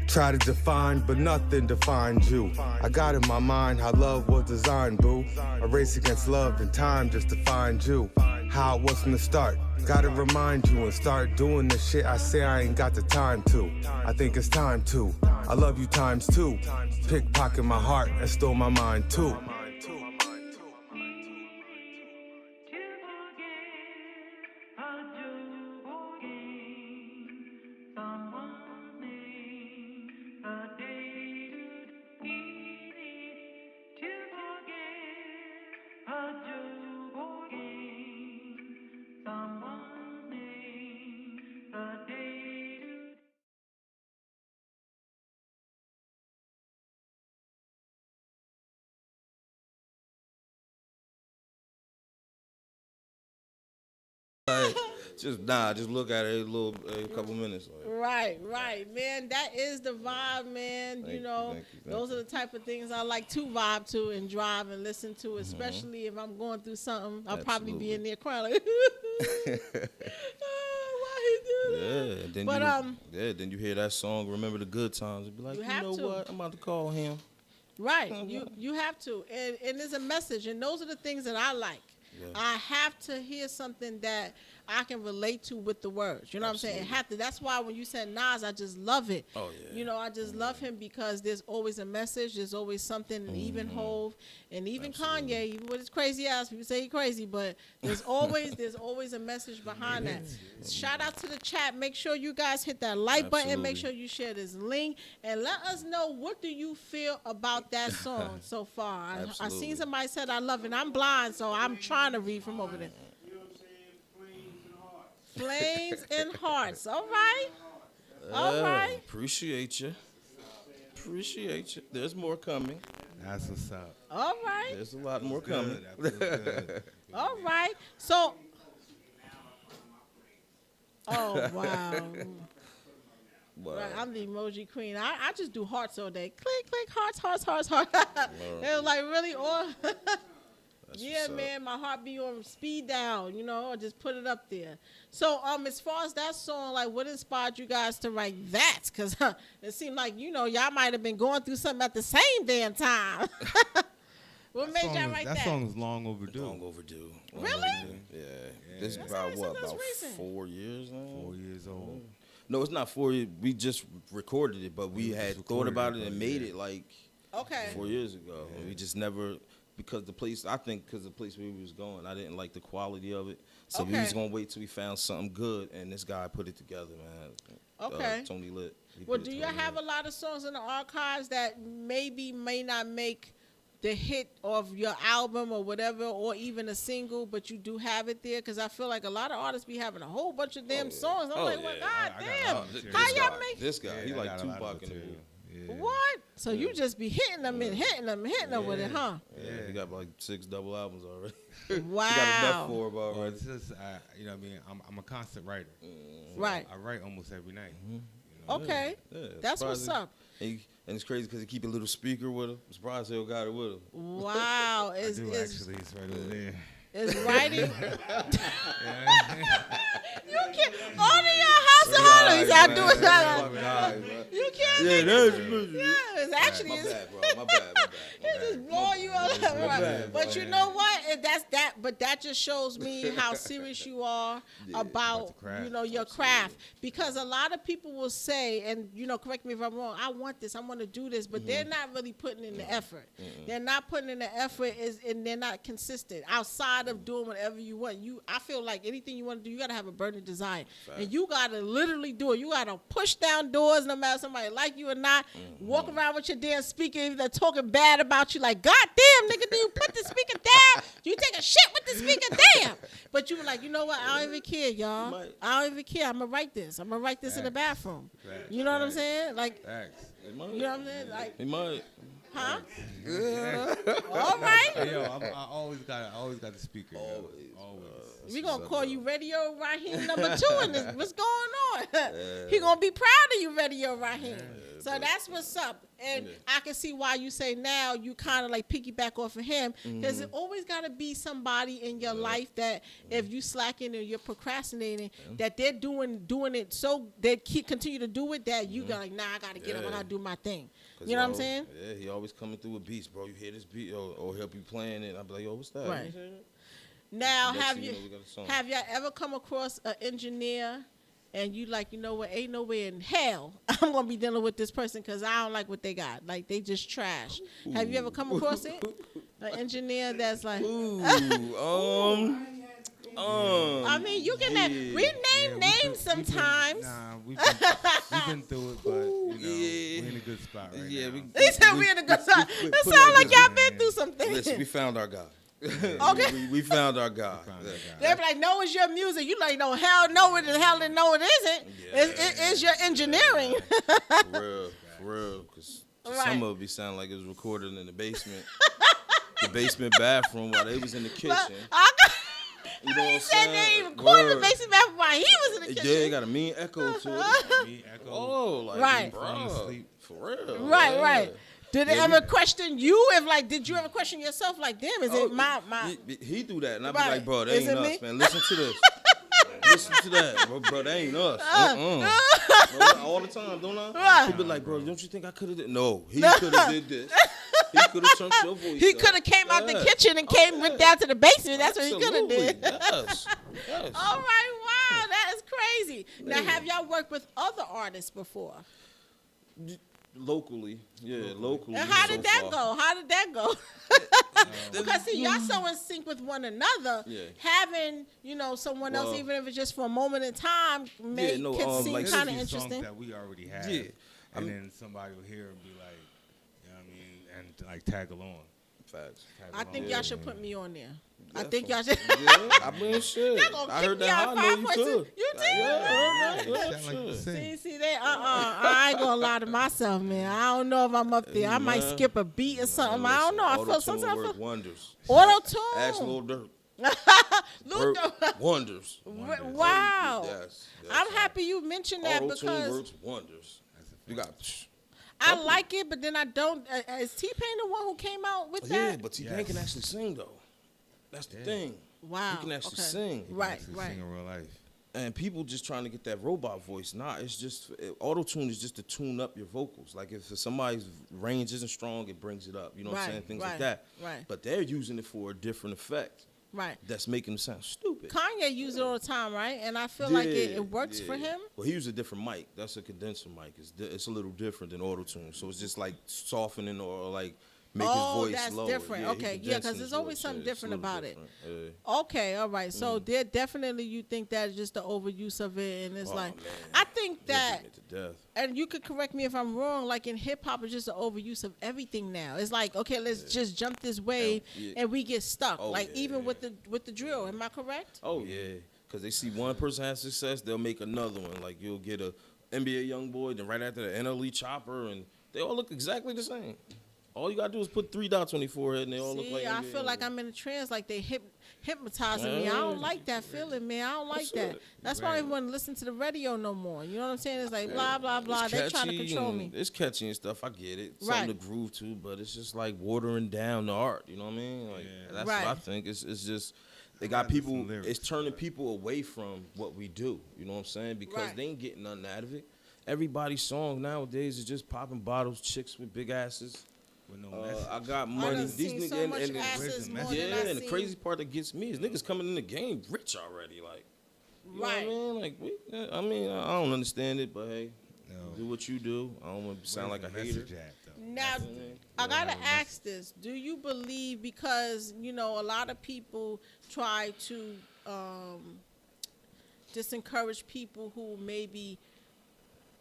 Try to define, but nothing defines you. I got in my mind how love was designed, boo. A race against love and time just to find you. How it was from the start. Gotta remind you and start doing the shit I say I ain't got the time to. I think it's time to. I love you times two. Pickpocket my heart and stole my mind too. Just look at it a couple minutes. Like. Right, man. That is the vibe, man. Thank you know, you. those are the type of things I like to vibe to and drive and listen to, especially if I'm going through something. I'll probably be in there crying like, why he do that? Then you hear that song, Remember the Good Times, and be like, you know what? I'm about to call him. Right, you have to, and there's a message, and those are the things that I like. I have to hear something that I can relate to with the words. You know what I'm saying? It have to. That's why when you said Nas, I just love it. Oh, yeah. You know, I just love him because there's always a message. There's always something. And even Hove and even Kanye, even with his crazy ass, people say he crazy, but there's always a message behind that. Shout out to the chat. Make sure you guys hit that like button. Make sure you share this link and let us know, what do you feel about that song so far. I seen somebody said I love it. I'm blind, so I'm trying to read from over there. Flames and hearts. All right. All right. Appreciate you. There's more coming. That's what's up. All right. There's a lot more coming. That feels good. All right. So. Oh, wow. Wow. Right, I'm the emoji queen. I just do hearts all day. Click, click, hearts. It was like really all. Yeah, what's up. man, my heart be on speed down, you know, or just put it up there. So, as far as that song, like, what inspired you guys to write that? Because it seemed like, you know, y'all might have been going through something at the same damn time. What made y'all write that? That song is long overdue. Long overdue. Really? Yeah. This is about That's about recent. 4 years now? 4 years old. No, it's not 4 years. We just recorded it, but we had thought about it and made it like Okay. 4 years ago. And we just never, because the place where we was going, I didn't like the quality of it. So we Okay. was going to wait till we found something good, and this guy put it together, man. Okay. Tony Lit. He Well, put it do you together. have a lot of songs in the archives that may not make the hit of your album or whatever, or even a single, but you do have it there? Because I feel like a lot of artists be having a whole bunch of damn songs. I'm like, well, yeah. God I got damn. a lot of material. How This y'all guy, make This guy, he I like got a lot of Tupac in the material. booth. Yeah. What? So you just be hitting them and hitting them with it, huh? Yeah, he got like 6 double albums already. Wow. He got enough for it Well, already. it's just, you know what I mean? I'm a constant writer. Right. I write almost every night. Mm-hmm. You know? Okay. Yeah, That's what's surprising. up. And it's crazy because he keep a little speaker with him. I'm surprised he don't got it with him. Wow. I do actually. It's right over there. Is writing. You can't. All of your house of Harlem, he said, I do it. You can't. Yeah, make that's it. Yeah, it's actually. My it's- bad, bro. My bad. It just blow you all up, right? bad, But you know what? That's that. But that just shows me how serious you are about the craft. you know, your craft. Because a lot of people will say, and you know, correct me if I'm wrong, I want this, I want to do this, but they're not really putting in the effort. They're not putting in the effort, and they're not consistent outside of doing whatever you want. I feel like anything you want to do, you gotta have a burning desire, and you gotta literally do it. You gotta push down doors, no matter somebody like you or not. Walk around with your damn speaker, if they're talking bad about you, like, God damn, nigga, do you put the speaker down? Do you take a shit with the speaker? Damn. But you were like, you know what? I don't even care, y'all. Might. I don't even care. I'm gonna write this. I'm gonna write this in the bathroom. Facts. You know what I'm saying? Like, Facts. He might. you know what I'm saying? Like, He might. huh? All right. Hey, yo, I always got the speaker. Yo. Always. We gonna call you Radio Raheem number 2 in this. What's going on? He gonna be proud of you, Radio Raheem. So that's what's up. And I can see why you say now you kind of like piggyback off of him, because it always got to be somebody in your life that if you slacking or you're procrastinating, that they're doing it so they continue to do it, that you got like, nah, I gotta get up and I gotta do my thing. You know what I'm saying? Yeah, he always coming through with beats, bro. You hear this beat, or help you playing it. I'll be like, yo, what's that? Right. You know? Now, Next have thing you you know, we got a song. have y'all ever come across an engineer and you like, you know what, ain't no way in hell I'm gonna be dealing with this person because I don't like what they got. Like, they just trash. Have you ever come across it? An engineer that's like, I mean, you can we name names sometimes. We've been through it, but you know, we're in a good spot right now. They said we in a good spot. It sounds like y'all been through something. Listen, we found our guy. Okay. we found our guy. They be like, no, it's your music. You like, no, hell no, it no, it isn't. It's your engineering. For real. Because Right. some of it be sound like it was recorded in the basement. The basement bathroom while they was in the kitchen. You know what I'm Said saying? they recorded the Word. basement bathroom while he was in the kitchen. Yeah, it got a mean echo to it. Me, Echo, Oh, like, Right. falling bro, asleep. for real. Right, yeah. right. Did it Yeah, ever question you? If like, did you ever question yourself? Like, damn, is it my? He do that, and I be Right. like, bro, that Is ain't it me? us, man. Listen to this. Listen to that, bro. That ain't us. Bro, all the time, don't I? Right. He be like, bro, don't you think I could have did? No, he could have did this. He could have chunked your voice. He up. could have came out the Yeah. kitchen and came ripped down to the basement. That's what he could have Absolutely. did. Yes. Yes. All right, wow, that is crazy. Now, have y'all worked with other artists before? Locally. Locally. And how so did that far. go? How did that go? Because see, y'all so in sync with one another. Yeah. Having someone else, Well, even if it's just for a moment in time, can seem like, kind of There's songs interesting. that we already have. Yeah. And then somebody will hear and be like, you know what I mean, and like tag along. Facts. I think Yeah. y'all should put me on there. I Yeah, think so- y'all should. Yeah, I mean, shit. Y'all gonna I kick heard me that. out I know 5 you points. could. You did? Yeah, I heard You that. sound like you Shit. sing. See, I ain't gonna lie to myself, man. I don't know if I'm up there. I might Man. skip a beat or something. I don't know. I feel Auto-tune sometimes work wonders. auto Ask tune. Lil Durk. Lil Work Durk. wonders. Wow. Yes. I'm happy you mentioned that Auto-tune because works wonders. You got. I like it, but then I don't. Is T-Pain the one who came out with Yeah, that? but T-Pain can actually sing though. That's the thing. Wow. He can actually okay. sing. Right, Actually right. sing in real life. And people just trying to get that robot voice. Nah, it's just auto tune is just to tune up your vocals. Like if somebody's range isn't strong, it brings it up. You know what I'm Right, saying? Things right, like that. right. But they're using it for a different effect. Right. That's making them sound stupid. Kanye uses it all the time, right? And I feel like it works for him. Well, he used a different mic. That's a condenser mic. It's a little different than auto tune. So it's just like softening or like make his voice that's lower. different. Yeah, he Okay, yeah, condensing because his there's always voice. something Yeah, it's a different little about it. different. Yeah. Okay, all right. So there definitely you think that's just the overuse of it, and it's Oh, like man. I think that, Ripping it to death. and you could correct me if I'm wrong. Like in hip hop, it's just the overuse of everything now. It's like okay, let's just jump this wave, Yeah. and we get stuck. Oh, like yeah, even yeah. with the drill. Am I correct? Oh yeah, because they see one person has success, they'll make another one. Like you'll get a NBA young boy, then right after the NLE chopper, and they all look exactly the same. All you gotta do is put 3 dots on your forehead, and they all look See, like. I NBA feel like young I'm in a trance, like they hypnotizing me. I don't like that feeling, man. I don't like That's that. it. That's why I don't even want to listen to the radio no more. You know what I'm saying? It's like blah blah blah. It's They trying to catchy control and me. It's catchy and stuff. I get it. Right. Something to groove to, but it's just like watering down the art. You know what I mean? Like that's Right. what I think. It's just they got Gotta do people. some lyrics, It's turning people away from what we do. You know what I'm saying? Because Right. they ain't getting nothing out of it. Everybody's song nowadays is just popping bottles, chicks with big asses. With no message. I got I money. done These seen niggas so much and asses more message? yeah, than I and the seen. crazy part that gets me is niggas coming in the game rich already. Like, you Right. know what I mean? Like, I don't understand it, but hey, No. do what you do. I don't want to sound like Where's a the hater. message at, though? Now, I gotta ask this: do you believe because a lot of people try to disencourage people who maybe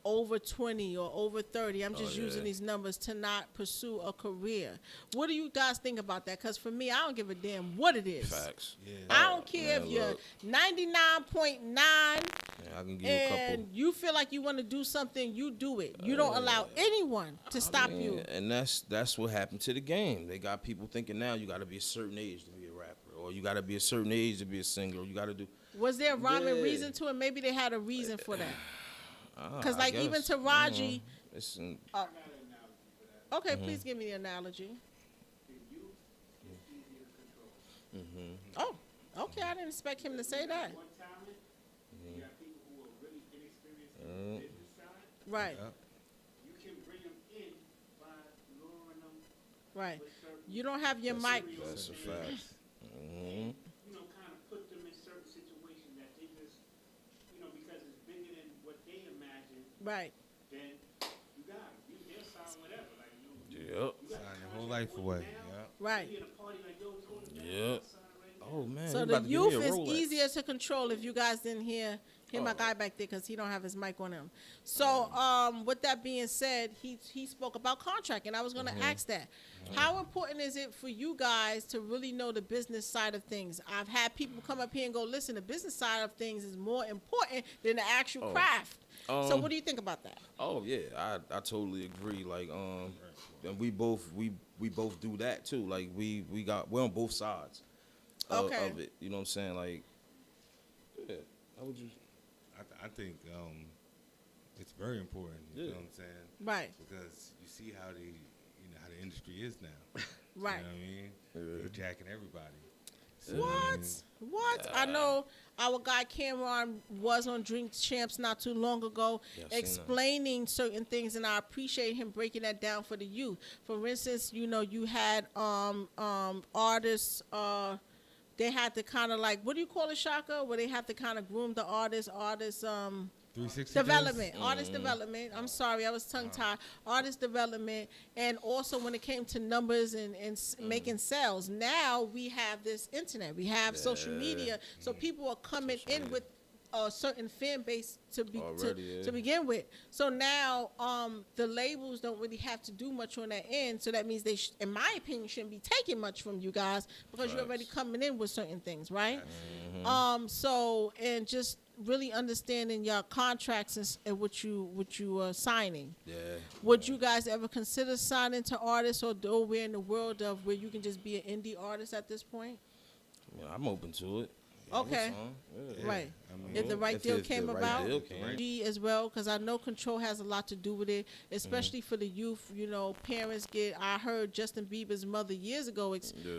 over 20 or over 30, I'm just using these numbers, to not pursue a career. What do you guys think about that? Because for me, I don't give a damn what it is. Facts. Yeah. I don't care man, if you're look. 99.9 Yeah, I can give you a couple. and you feel like you want to do something, you do it. You don't allow anyone to stop you. And that's what happened to the game. They got people thinking now you got to be a certain age to be a rapper, or you got to be a certain age to be a singer, or you got to do. Was there a rhyme and Yeah. reason to it? Maybe they had a reason for that. Because, I like, even guess. Taraji. It's Okay, please give me the analogy. Oh, okay. I didn't expect him to say that. Right, You can bring them in by luring them right. You don't have your mic. that's a fact. kind of put them in certain situations that they just, because it's bigger than what they imagine, Right. then you got them. They'll sign whatever. Like, Yep. Sign your whole life away. Yeah. Right. you at a party like, yo, told them Yep. sign right now. Oh man. So you the about to give me youth a is Rolex. easier to control if you guys didn't hear my guy back there because he don't have his mic on him. So with that being said, he spoke about contract, and I was going to ask that. How important is it for you guys to really know the business side of things? I've had people come up here and go, listen, the business side of things is more important than the actual craft. So what do you think about that? Oh yeah, I totally agree. Like and we both do that too. Like we're on both sides of it. You know what I'm saying? Like yeah, how would you? I think it's very important. You know what I'm saying? Right. Because you see how how the industry is now. Right. You know what I mean? They're jacking everybody. What? I know our guy Cameron was on Drink Champs not too long ago, Yeah, I've seen that. explaining certain things, and I appreciate him breaking that down for the youth. For instance, you had artists. They had to kind of like, what do you call it, Shaka? Where they have to kind of groom the artist. 360 Development, artist development. I'm sorry, I was tongue tied. Artist development, and also when it came to numbers and making sales. Now we have this internet, we have social media, so people are coming in with a certain fan base to begin with. So now the labels don't really have to do much on that end. So that means they, in my opinion, shouldn't be taking much from you guys because you're already coming in with certain things, right? So and just really understanding your contracts and what you are signing. Yeah. Would you guys ever consider signing to artists, or though we're in the world of where you can just be an indie artist at this point? Yeah, I'm open to it. Okay. Yeah. Right. I mean, If the right if deal the came right about, deal came. G as well, because I know control has a lot to do with it, especially for the youth. Parents I heard Justin Bieber's mother years ago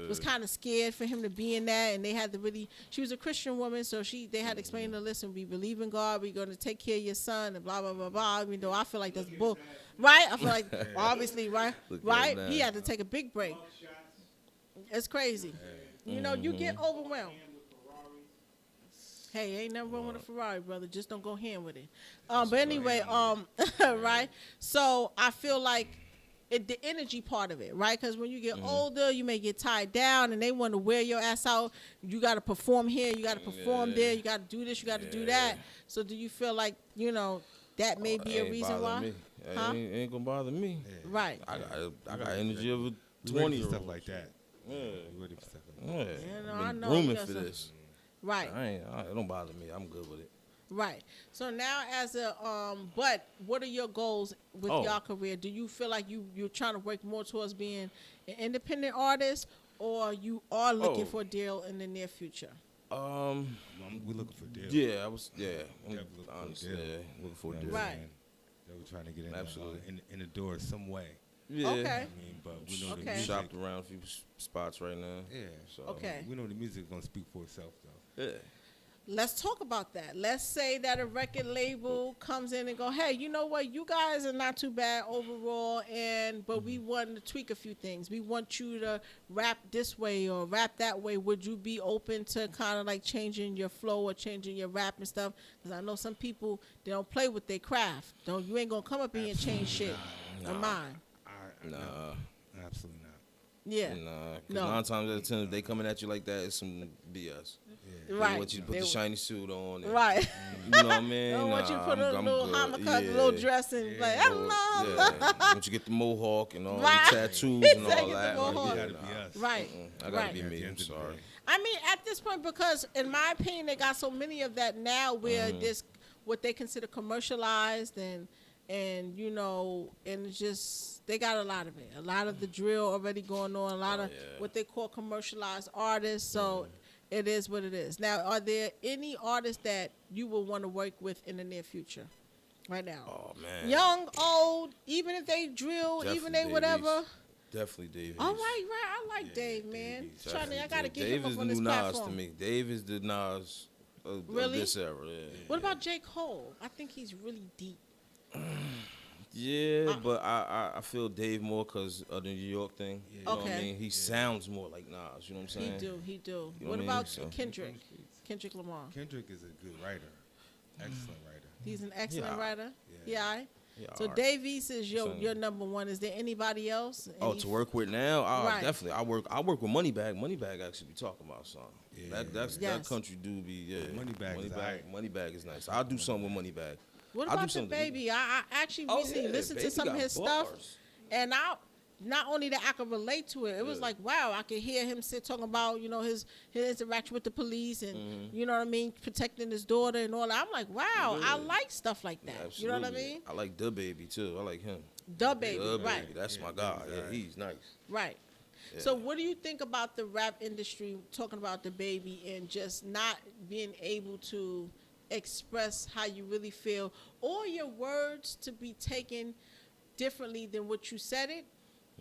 was kind of scared for him to be in that, and they had to really. She was a Christian woman, so they had to explain to her, listen, we believe in God, we're going to take care of your son, and blah blah blah blah. Even though I feel like that's bull, right? I feel like obviously, right, right. He had to take a big break. It's crazy. You get overwhelmed. Hey, ain't nothing wrong with a Ferrari, brother. Just don't go hand with it. But anyway, right? So I feel like the energy part of it, right? Because when you get older, you may get tied down, and they want to wear your ass out. You got to perform here. You got to perform there. You got to do this. You got to do that. So do you feel like, that may be a reason why? Me. Huh? Ain't gonna bother me. Right. I got energy of a You ready 20 for stuff like that. You ready for stuff like that. Yeah. I Been know. grooming You got for some- this. Right. It don't bother me. I'm good with it. Right. So now but what are your goals with your career? Do you feel like you're trying to work more towards being an independent artist, or you are looking for a deal in the near future? We're looking for deals. Yeah, I'm Definitely honestly, looking for a deal. looking for a You deal. know what I'm Right. saying? That we're trying to get Absolutely. in the door some way. Yeah. Okay. But we know the Okay. music. Shopped around a few spots right now. Yeah. So Okay. We know the music is gonna speak for itself though. yeah. Let's talk about that. Let's say that a record label comes in and go, hey, you know what? You guys are not too bad overall, but we want to tweak a few things. We want you to rap this way or rap that way. Would you be open to kind of like changing your flow or changing your rap and stuff? Because I know some people, they don't play with their craft. You ain't going to come up here and change shit on mine. Nah. Absolutely not. Yeah. Nah. 'Cause No. 9 times out of 10, if they coming at you like that, it's some BS. They Right. want you to put They- the shiny suit on. And, Right. You know what I mean? They don't want you to put I'm a little good. hammercut, Yeah. little dress, and like, hello. Yeah. Once you get the mohawk and all Right. the tattoos He and said all get the that. mohawk. Yeah, Gotta be us. Right. I gotta Right. be At the me. end I'm of the sorry. day. I mean, at this point, because in my opinion, they got so many of that now where this what they consider commercialized and and it's just they got a lot of it, a lot of the drill already going on, a lot of what they call commercialized artists. So it is what it is. Now, are there any artists that you will want to work with in the near future, right now? Oh man. Young, old, even if they drill, even they Definitely whatever. Definitely Dave. All right, I like Dave, man. I gotta get Dave him is up the on new this Nas platform. to me. Dave is the Nas of Really? this era. Yeah. What about J. Cole? I think he's really deep. Yeah, but I feel Dave more because of the New York thing. You know what I Okay. mean? He sounds more like Nas. You know what I'm saying? He do. You know What what I mean? about So- Kendrick Lamar? Kendrick is a good writer. Excellent writer. He's an excellent Yeah. writer. Yeah. Yeah. Aight? Yeah, So all right. Dave East is So- your number one. Is there anybody else? Oh, Any- to work with now? Oh, Right. definitely. I work with Moneybag. Moneybag actually be talking about something. Yeah. That Yes. country do be Moneybag is alright. Moneybag is nice. I'll do something with Moneybag. What I'll do about the something. baby? I actually recently listened to Baby some of got his stuff, bars. and not only that I could relate to it, it was like, wow, I could hear him talking about his interaction with the police and Mm-hmm. you know what I mean, protecting his daughter and all that. I'm like, wow, I like stuff like that. Absolutely. You know what I mean? I like the baby too. I like him. The baby, The right? baby. That's my guy. Yeah, he's nice. Right. So what do you think about the rap industry, talking about the baby and just not being able to express how you really feel or your words to be taken differently than what you said it?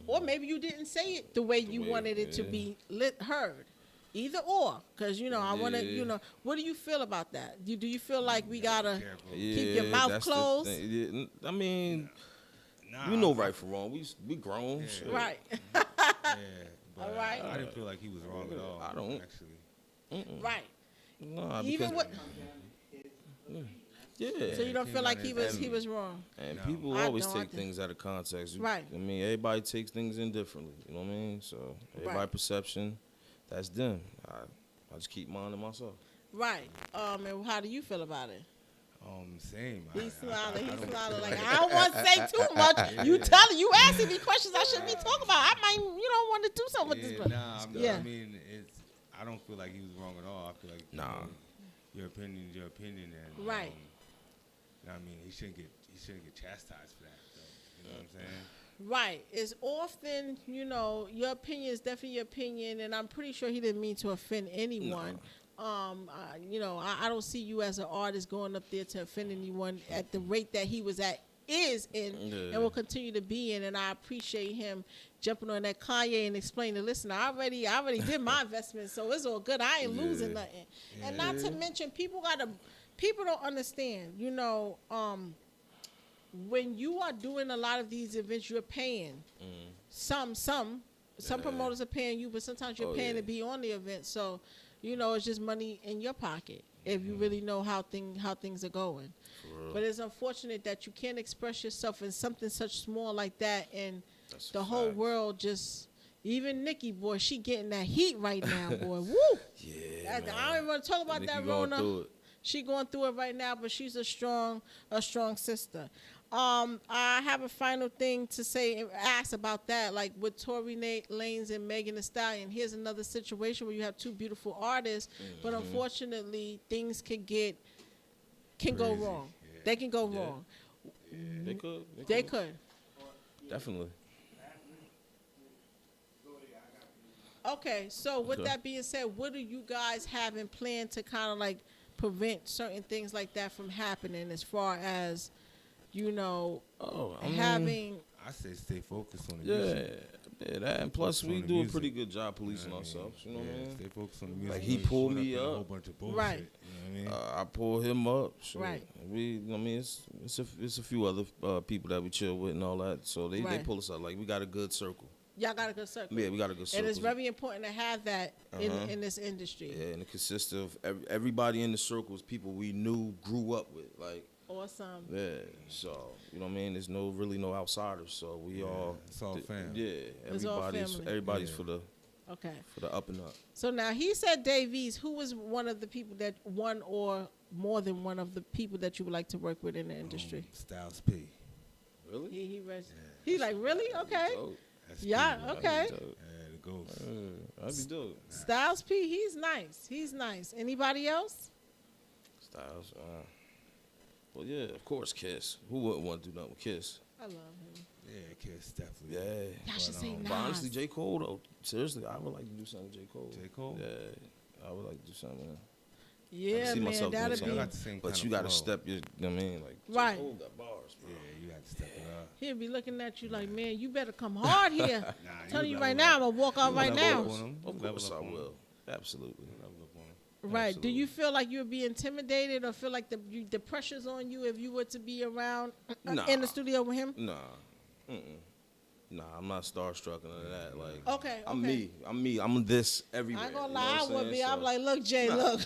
Or maybe you didn't say it the way you wanted it to be heard. Either or, because I want to. Yeah. What do you feel about that? Do you feel like we gotta Careful. keep your mouth that's the closed? thing. Yeah, I mean, Nah, you know right from wrong. We grown. shit. Right. Yeah, but All right. I didn't feel like he was wrong at all. I don't. Actually. Right. Nah, Even because, what? yeah. So you don't feel like he was wrong. And No. people I always don't. I take think- things out of context. Right. I mean, everybody takes things in differently. You know what I mean? So everybody Right. perception, that's them. I just keep mine to myself. Right. And how do you feel about it? Same. He's smiling. He's don't smiling feel like I don't want to say too much. You asking me questions I shouldn't be talking about. I might don't want to do something with this. Yeah, One. nah, Yeah. I mean, I don't feel like he was wrong at all. I feel like Nah. your opinion is your opinion, and Right. I mean, he shouldn't get chastised for that. Though, you know what I'm saying? Right. It's often, your opinion is definitely your opinion, and I'm pretty sure he didn't mean to offend anyone. I don't see you as an artist going up there to offend anyone at the rate that he was at, is in, Yeah. and will continue to be in. And I appreciate him jumping on that Kanye and explaining, listen, I already did my investment, so it's all good. I ain't losing nothing. And not to mention, people don't understand, when you are doing a lot of these events, you're paying. Some promoters are paying you, but sometimes you're paying to be on the event. So, it's just money in your pocket if you really know how things are going. But it's unfortunate that you can't express yourself in something such small like that, and That's the a whole fact. world just. Even Nikki, boy, she getting that heat right now, boy. Woo! Yeah, I don't even want to talk about Nikki that, going Rona. through it. She going through it right now, but she's a strong sister. I have a final thing to say and ask about that. Like with Tory Lanez and Megan Thee Stallion, here's another situation where you have two beautiful artists, but unfortunately things can go Crazy. wrong. Yeah. They can go wrong. They could. They could. Definitely. Okay, so with Okay. that being said, what do you guys have in plan to kind of like prevent certain things like that from happening, as far as Oh, I mean, having I say stay focused on the Yeah, music. yeah, that. And plus, Focus we on the do a music. pretty good job You know policing what I mean? ourselves. You know what I Yeah, mean? stay focused on the music. Like, You he ain't pulled caught up me in a up. whole bunch of bullshit. Right. You know what I mean? I pull him up. Shit. Right. I mean, it's a few other people that we chill with and all that. So they Right. pull us up. Like, we got a good circle. y'all got a good circle. Yeah, we got a good circle. And it's very important to have that in this industry. Yeah, and it consists of everybody in the circle is people we knew, grew up with. Like, Awesome. yeah. So, you know what I mean? There's really no outsiders. So we all. it's all fam. Yeah, It's all family. everybody's Yeah. Okay. for the up and up. So now he said Davies, who was one of the people that one or more than one of the people that you would like to work with in the industry? Styles P. Really? He's like, really? Okay. Dope. That's Yeah, P, okay. That'd be dope. Yeah, the ghost. That'd be dope. Styles P, he's nice. Anybody else? Styles. Well, yeah, of course, Kiss. Who wouldn't want to do nothing with Kiss? I love him. Yeah, Kiss definitely. Yeah. Y'all should say But honestly, Nas. J. Cole, though. Seriously, I would like to do something with J. Cole. J. Cole? Yeah. I would like to do something with him. I Yeah, can see man, myself doing that'd something. be. Y'all got the same But kind you of got to flow. step your, you know what I mean? Like, Right. J. Cole got bars, bro. Yeah, you had to step it up. He'll be looking at you like, man, you better come hard here. Nah, Telling you level right up. now, I'm gonna walk out right level now. up on him. Of Level course up I on him. will. Absolutely. Level up on him. Right. Do Absolutely. you feel like you would be intimidated or feel like the pressure's on you if you were to be around Nah. in the studio with him? Nah. Nah, I'm not starstruck and none of that. Like, Okay, I'm okay. me. I'm this everywhere. I ain't gonna you know lie, I what I'm would be. saying? I'm So, like, look, Jay, Nah. look.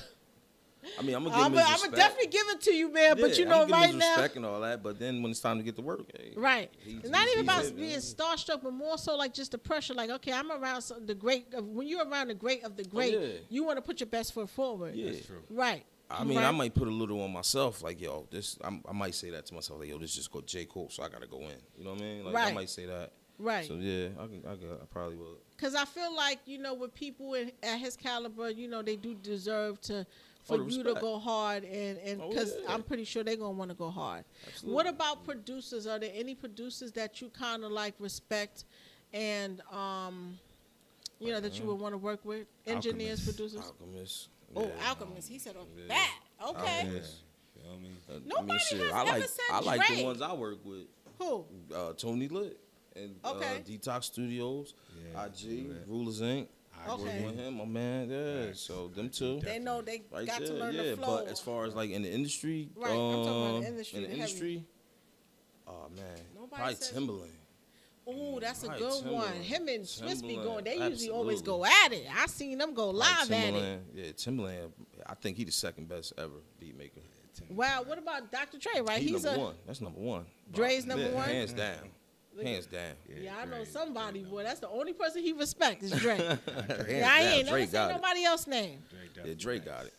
I mean, I'm gonna give I'm him his gonna respect. definitely give it to you, man. But you Yeah, know, I'm gonna right give him his now, respect and all that. But then when it's time to get to work, hey, right? he's- It's not even he's about it, being man. starstruck, but more so like just the pressure. Like, okay, I'm around the great. When you're around the great of the great, yeah. you want to put your best foot forward. Yeah. That's true. Right. I mean, right? I might put a little on myself, like, yo, this. I might say that to myself, like, yo, this just go J. Cole, so I gotta go in. You know what I mean? Like, I Right. might say that. Right. So yeah, I probably would. Because I feel like, with people at his caliber, they do deserve for the you to respect. go hard, and Oh, because yeah. I'm pretty sure they're going to want to go hard. Absolutely. What about producers? Are there any producers that you kind of like respect and, that you would want to work with? Engineers, Alchemist. producers? Alchemist. Oh, Yeah. Alchemist. He said, oh, Yeah. that. Okay. Alchemist. Feel me? I mean, Nobody shit, has I ever like said I like Drake. the ones I work with. Who? Tony Lit and Okay. Detox Studios, Yeah, IG, Lit. Rulers Inc. Okay. With him, my man. Yeah. So them two. They know they Right got there, to learn yeah. the flow. But as far as like in the industry, Right, I'm talking about the industry, In the the heavy. industry, oh man, Nobody probably says- Timberland. Ooh, that's a Right, good one. Timberland. Him and Swiss be Timberland, going. They usually always absolutely. go at it. I seen them go live at it. Timberland, yeah, Timberland. I think he the second best ever beat maker. Wow, what about Dr. Dre, right? He's number one. That's number one. Dre's number one? Hands down. Hands down. Yeah, I know somebody, boy. That's the only person he respects is Dre. Hands Yeah, I down. ain't Dre never seen got it. nobody else name. Yeah, Dre got it.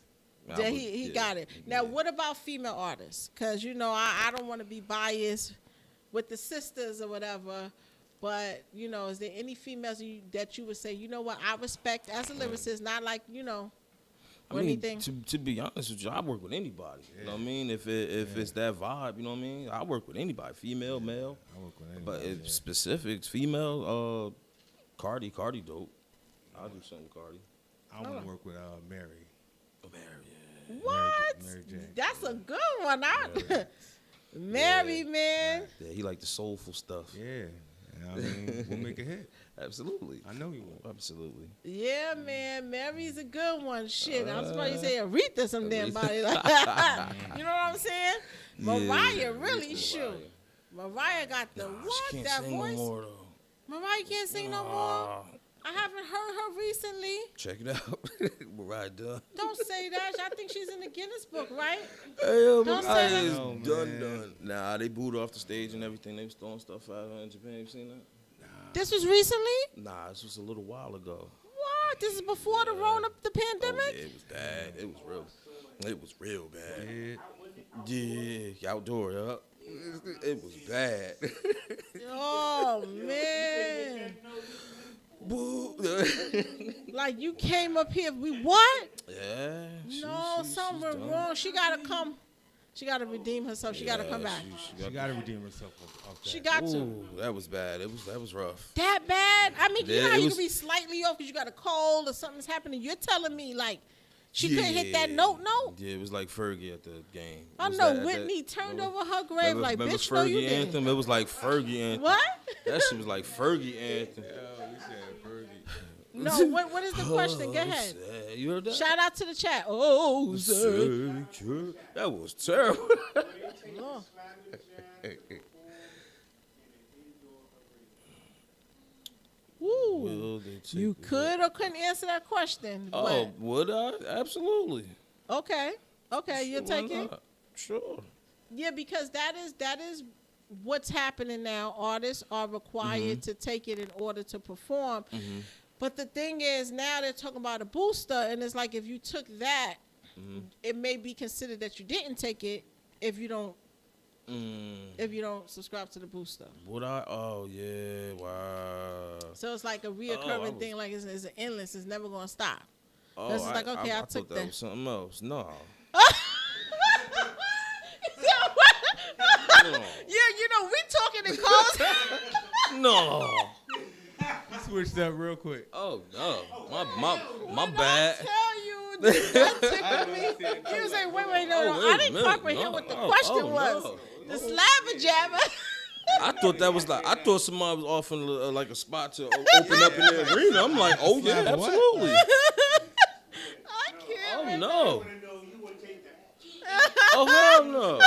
I Yeah, would- he yeah, got it. yeah. Now, what about female artists? Because, I don't want to be biased with the sisters or whatever, but, is there any females that you would say, you know what, I respect as a lyricist, not like, I or mean, anything? to be honest with you, I work with anybody. You know what I mean? If it's that vibe, you know what I mean? I work with anybody, female, male. I work with But anybody, if specifics, female, Cardi dope. I'll do something with Cardi. I want to work with Mary. Mary, What? Mary J. That's a good one. Mary, man. yeah, he like the soulful stuff. Yeah. I mean, we'll make a hit. Absolutely. I know you will. Absolutely. Yeah, man. Mary's a good one. Shit. I was about to say Aretha some damn body. Like, you know what I'm saying? Mariah really shoot. Mariah got the She what? can't That sing voice? no more though. Mariah can't sing no more. I haven't heard her recently. Check it out. Mariah done. Don't say that. I think she's in the Guinness Book, right? Hey, yo, Don't Mariah say is that. done. Nah, they booed off the stage and everything. They was throwing stuff out in Japan. You seen that? This was recently? Nah, this was a little while ago. What? This is before the the Oh, pandemic? yeah, it was bad. It was real. It was real bad. Yeah, outdoor, yup. It was bad. Oh, man. Boo. Like, you came up here. We what? Yeah. No, something she's went done. wrong. She got to come. She got to redeem herself. She got to come back. She got to redeem herself off that. She got to. Ooh, that was bad. That was rough. That bad? I mean, you Yeah, know how it you was- can be slightly off because you got a cold or something's happening. You're telling me, like, she couldn't hit that note? Yeah, it was like Fergie at the game. I It was know that- Whitney that- turned remember- over her grave like, remember bitch, no, you Fergie didn't. anthem? It was like Fergie anthem. What? That shit was like Fergie anthem. We said Fergie. No, what is the question? Go ahead. Sad. You heard that? Shout out to the chat. Oh, sir. That was terrible. Lord. Woo. Will they take You it? could or couldn't answer that question. Oh, would I? Absolutely. But, okay. Okay, you'll Why take it. not? Sure. Yeah, because that is what's happening now. Artists are required to take it in order to perform. But the thing is, now they're talking about a booster, and it's like if you took that, it may be considered that you didn't take it if you don't subscribe to the booster. Would I? Oh yeah. Wow. So it's like a reoccurring thing. Like it's an endless. It's never gonna stop. Oh, It's like, okay, I took thought that that. was something else. No. Yeah, we talking in codes. No. Switched up real quick. Oh no. My bad. Tell you that tickled me. You was like, wait, no. Oh, wait I a didn't minute. comprehend No. what the Oh, question oh, was. no. The slabber jabber. I thought that was like, I thought somebody was offering like a spot to open up in the arena. I'm like, oh yeah, Slap what? absolutely. I can't. Oh no. I know you would take that. Oh hell no.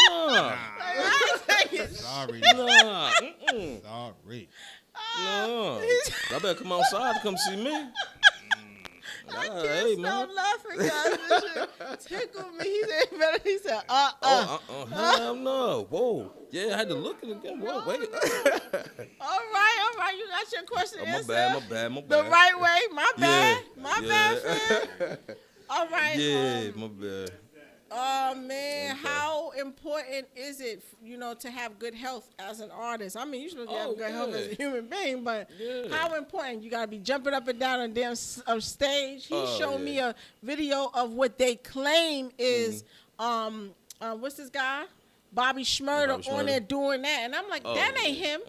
Nah. I take it. Sorry. Nah. Mm-mm. Sorry. No. Y'all better come outside to come see me. I can't Hey, stop man. laughing, guys. This shit tickled me. He said, Hell no. Whoa. Yeah, I had to look at it again. Whoa, wait. All right. You got your question Oh, my answered. bad, my bad, my bad. The right way. My bad. Yeah, My yeah. bad, friend. All right. Yeah, my bad. Oh man, how important is it, to have good health as an artist? I mean, you're supposed to have good health as a human being, but how important? You gotta be jumping up and down on damn stage. He showed me a video of what they claim is, what's this guy, Bobby Shmurda, Bobby on Shmurda. there doing that, and I'm like, that yeah. ain't him.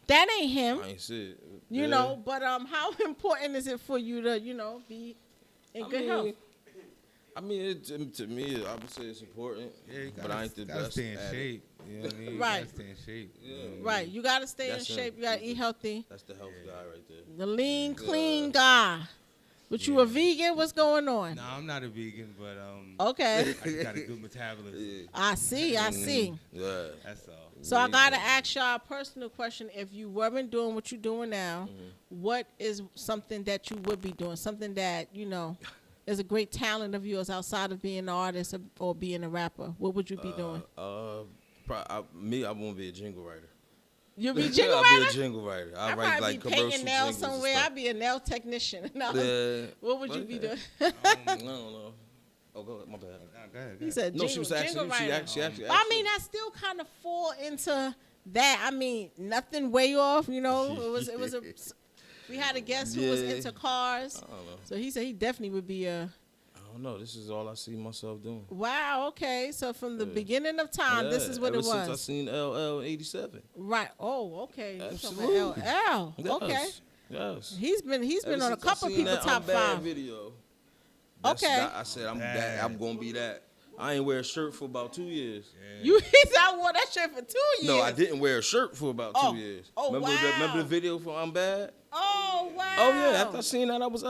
That ain't him. I ain't see it. You Yeah. know, but how important is it for you to, be in good health? I mean, to me, I would say it's important, Yeah, you but I ain't the gotta best stay in at it. shape. You know what I mean? You Right. gotta stay in shape. Yeah. Right. You got to stay in That's him. shape. You got to eat healthy. That's the health guy right there. The lean, clean guy. But you a vegan? What's going on? No, I'm not a vegan, but Okay. I just got a good metabolism. I see. I see. Yeah. That's all. So I got to ask y'all a personal question. If you weren't doing what you're doing now, what is something that you would be doing? Something that, you know, is a great talent of yours outside of being an artist or being a rapper. What would you be doing? I won't be a jingle writer. You'll be a jingle I'll writer? be a jingle writer. I'll I'd write probably like be commercial painting nails jingles and somewhere. stuff. I'd be a nail technician. No. Yeah. What would you be doing? I don't know. Oh, go ahead. My bad. Go ahead. He said No, she was jingle actually. She writer. actually. I mean, I still kind of fall into that. I mean, nothing way off, you know. It was a. We had a guest who was Yeah. into cars, I don't know. so he said he definitely would be a. I don't know. This is all I see myself doing. Wow. Okay. So from the beginning of time, this Yeah, is what ever it Since I was. seen LL '87. Right. Oh. Okay. You talking about Absolutely. LL. Okay. Yes. Yes. He's been Ever on a since I couple seen people that top I'm Bad 5. video. Okay. I said I'm that. I'm gonna be that. I ain't wear a shirt for about 2 years. You he said I wore that shirt for 2 years. No, I didn't wear a shirt for about Oh. 2 years. Oh, remember wow. remember the video for I'm Bad? Oh wow. Oh yeah, after I seen that, I was LL.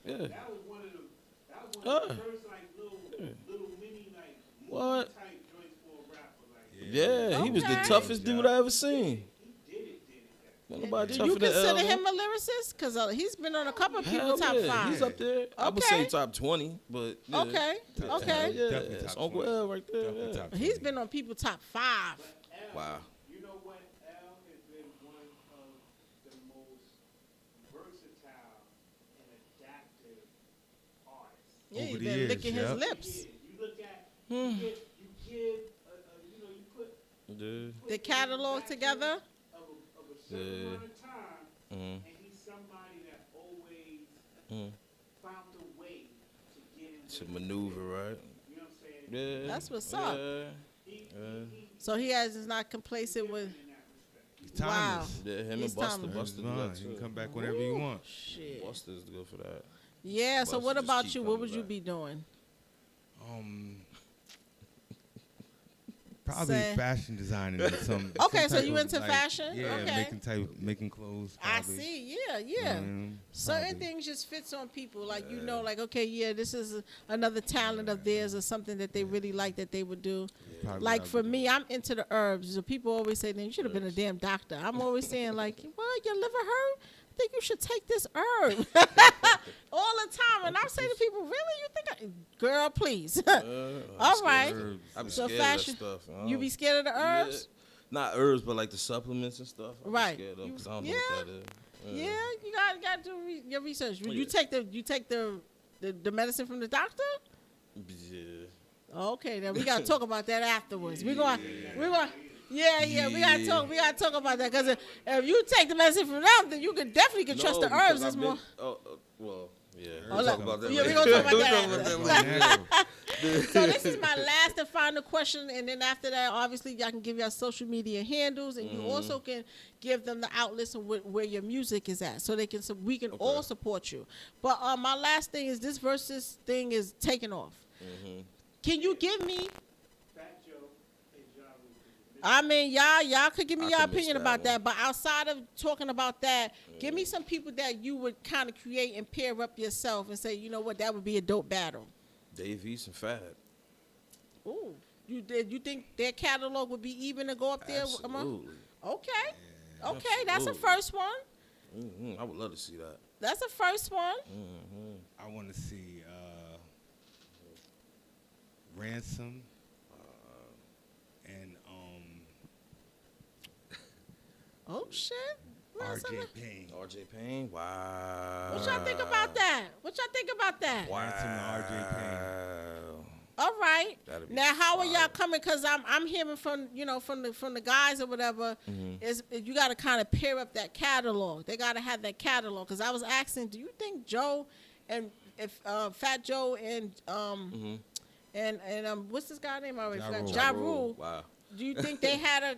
Yeah. That was one of the first like little mini like What? type joints for a rapper. Like Yeah, he was the Okay. toughest dude I ever seen. he did it. Ain't nobody Do tougher you than consider LL. him a lyricist? Because he's been on a couple of people Hell top yeah, 5. he's up there. I would Okay. say top 20, but yeah. Okay. Okay. Yeah, Definitely it's top Uncle 20. L right there. Definitely Yeah. top He's been on people top 5. Wow. You know what? L has been one of the most versatile and adaptive artists. Yeah, Over he's the been years, licking his yep. lips. You look at you give you put Yeah. The catalog together. of a certain Yeah. amount of time, Mhm. and he's somebody that always Mhm. found a way to get in. To maneuver, right? You know what I'm saying? Yeah. That's what's up. Yeah. So he is not complacent with. He's Wow. timeless. Yeah, him He's and Buster. timeless. Buster do Fine. that You can too. come back whenever you want. Shit. Buster's good for that. Yeah. So Buster what just about keep you? What coming would you back. be doing? Probably Say- fashion designing or some. Okay, some so type you of, into like, fashion? Yeah, Okay. making clothes. I Probably. see. Yeah. Certain probably. things just fits on people. Like, you know, like, okay, yeah, this is another talent of theirs or something that they really like that they would do. Probably Like, what I for would me, I'm into the herbs. So people always say, then you should have been a damn doctor. I'm always saying, like, what, your liver hurt? I think you should take this herb all the time. And I'm saying to people, really? You think girl, please. All right. Herbs. I be So scared fashion, of that stuff. I you don't- be scared of the herbs? Yeah. Not herbs, but like the supplements and stuff. I be Right. Scared of, You- 'cause I don't yeah. know what that is. Yeah, you got to do your research. You Yeah. take the medicine from the doctor? Yeah. Okay, then we gotta talk about that afterwards. We gotta, we gotta talk about that because if you take the medicine from them, then you can definitely trust the because herbs. I've It's been- more. Well, yeah. Oh, We'll talk look. about that Yeah, we later. gonna talk about We'll that talk after. that later. So this is my last and final question, and then after that, obviously, y'all can give y'all social media handles, and you also can give them the outlets of where your music is at, so they can we can all support you. But my last thing is this versus thing is taking off. Can you give me? Fat Joe and Ja Rule. I mean, y'all could give me I your can miss opinion that about one. that, but outside of talking about that, give me some people that you would kind of create and pair up yourself and say, you know what, that would be a dope battle. Dave East and Fad. Ooh, you think their catalog would be even to go up there? Absolutely. Okay, okay, that's a absolutely. first one. I would love to see that. That's a first one. I want to see Ransom and Oh shit. Where's some- R.J. Payne. RJ Payne. Wow. What y'all think about that? What y'all think about that? Ransom and R.J. Payne. Wow. All right. That'd be Now, how are fire. y'all coming? Cause I'm hearing from the guys or whatever. Is you got to kind of pair up that catalog. They got to have that catalog. Cause I was asking, do you think Joe and if Fat Joe and what's this guy name? I already Ja forgot. Rule. Ja Ja Rule. Rule. Wow. Do you think they had an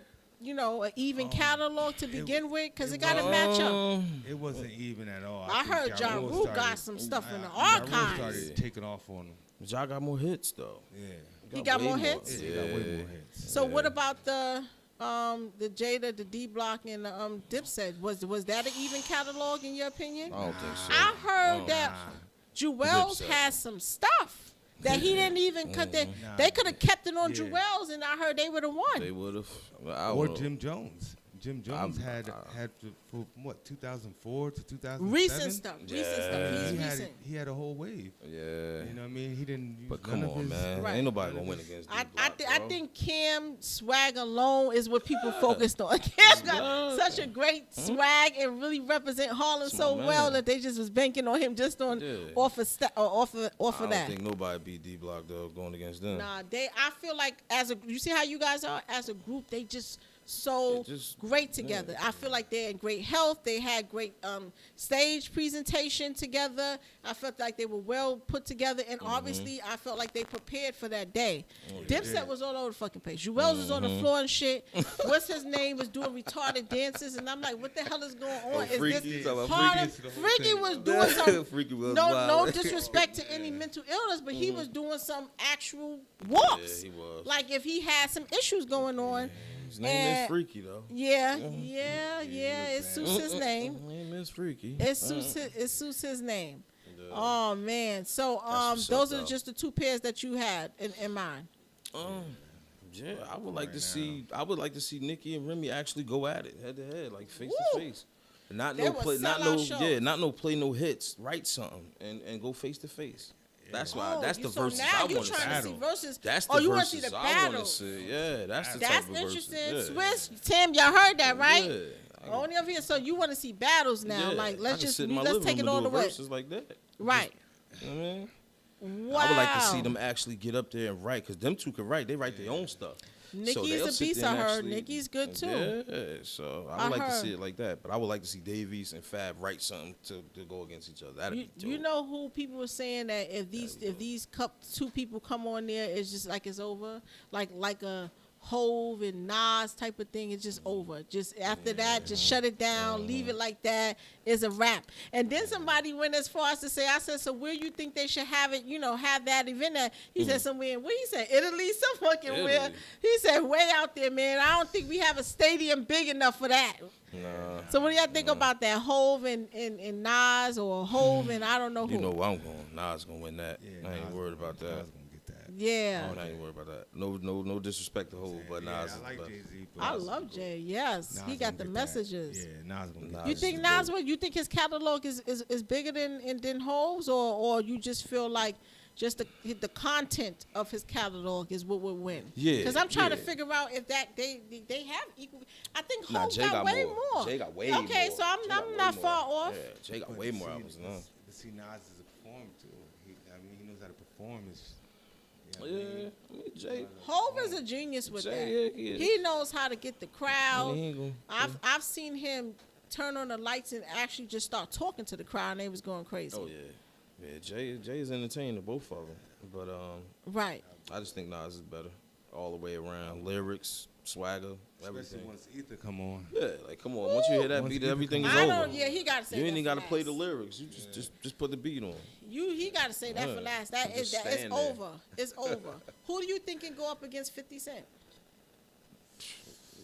even catalog to begin with? Cause it got to match up. It wasn't even at all. I think heard Ja Rule got started- some stuff in the Ja Rule archives. started taking off on him. Ja got more hits though. Yeah. He got way more hits? Yeah, he got way more hits. So what about the Jada, the D Block, and the Dipset? Was that an even catalog in your opinion? I don't think so. I heard that Jewels Dipset. has some stuff that he didn't even cut. They could have kept it on Jewels, and I heard they would have won. They would have. Or Jim Jones. Jim Jones had from what 2004 to 2007. Recent stuff. Recent stuff. He's He had recent. he had a whole wave. Yeah. You know what I mean? He didn't use But none come of on, his, man. Right. Ain't nobody gonna win against D I Block. think Cam swag alone is what people focused on. Cam got such a great swag and really represent Harlem That's so my well man. that they just was banking on him just on off of I don't that. think nobody beat D Block though going against them. Nah, I feel like you see how you guys are as a group, they just so great together. I feel like they're in great health. They had great stage presentation together. I felt like they were well put together, and obviously I felt like they prepared for that day. Dipset was all over the fucking place. Jewels was on the floor and shit. What's his name was doing retarded dances, and I'm like, what the hell is going on? Is Freaky. this Talking about Harlem? Freaky was doing some Freaky was no wild. disrespect to any mental illness, but he was doing some actual walks. Yeah, he was. Like if he had some issues going on. His name is Freaky though. Yeah. It suits his name. His name is Freaky. It suits his name. Yeah. Oh man. So what's those up, are just the two pairs that you had in mind. Yeah, I would like to see. I would like to see Nicki and Remy actually go at it head to head, like face to face. Not They no were play, not sellout no shows. not no play no hits. Write something and go face to face. That's why. That's the so versus now I you want to trying see. to see versus. That's the you want to versus see the I want battle. to see. Yeah, that's the That's type of interesting. versus. Yeah. Swiss, Tim, y'all heard that, right? Yeah. Only over here. So you want to see battles now? Yeah. Like I let's can just sit in my let's living take it room all and the do a way. versus like that. Right. You know what I mean? Wow. I would like to see them actually get up there and write, because them two can write. They write their own stuff. Nikki's they'll a sit beast, there I and heard. actually- Nikki's good too. Yeah, so I I would like to heard. see it like that. But I would like to see Davies and Fab write something to go against each other. That'd be dope. You know who people were saying that if these two people come on there, it's just like it's over, like a Hove and Nas type of thing. It's just over. Just after that, just shut it down, leave it like that. It's a wrap. And then somebody went as far as to say, I said, so where you think they should have it? Have that event at? He said somewhere. Where he said Italy, some fucking where. Italy. He said way out there, man. I don't think we have a stadium big enough for that. Nah. So what do y'all think about that Hove and Nas or Hove and I don't know who? You know where I'm going. Nas gonna win that. Yeah, I ain't Nas worried about that. Nas gonna get that. Yeah. I ain't worried about that. No disrespect to Hov, but Yeah, Nas. I like but Jay-Z, but I love Jay. Yes, Nas he got gonna the get that. messages. Yeah, Nas gonna get Nas You is think the Nas? GOAT. You think his catalog is bigger than Hove's, or you just feel like just the content of his catalog is what would win? Yeah, Because I'm trying to yeah. figure out if that they have equal. I think Nah, Hove Jay got got way more. more. Jay got way Okay, more. so I'm Jay got way not more. far off. Yeah, Jay got But way more see, albums than us. But see, Nas is a performer too. He knows how to perform. Yeah, I mean, Jay. Hove is a genius with Jay, that. yeah, he is. He knows how to get the crowd. He ain't gonna- I've seen him turn on the lights and actually just start talking to the crowd, and they was going crazy. Oh yeah, Jay is entertaining, both of them. But Right. I just think Nas is better all the way around. Lyrics, swagger, Especially everything. once Ether come on. Yeah, like come on. Once you hear that Once beat, Ether everything is come I over. don't. Yeah, he got to say. You ain't that even for got to play last. the lyrics. You just put the beat on. He got to say that for Yeah. last. That is Just that. It's stand there. over. It's over. Who do you think can go up against 50 Cent?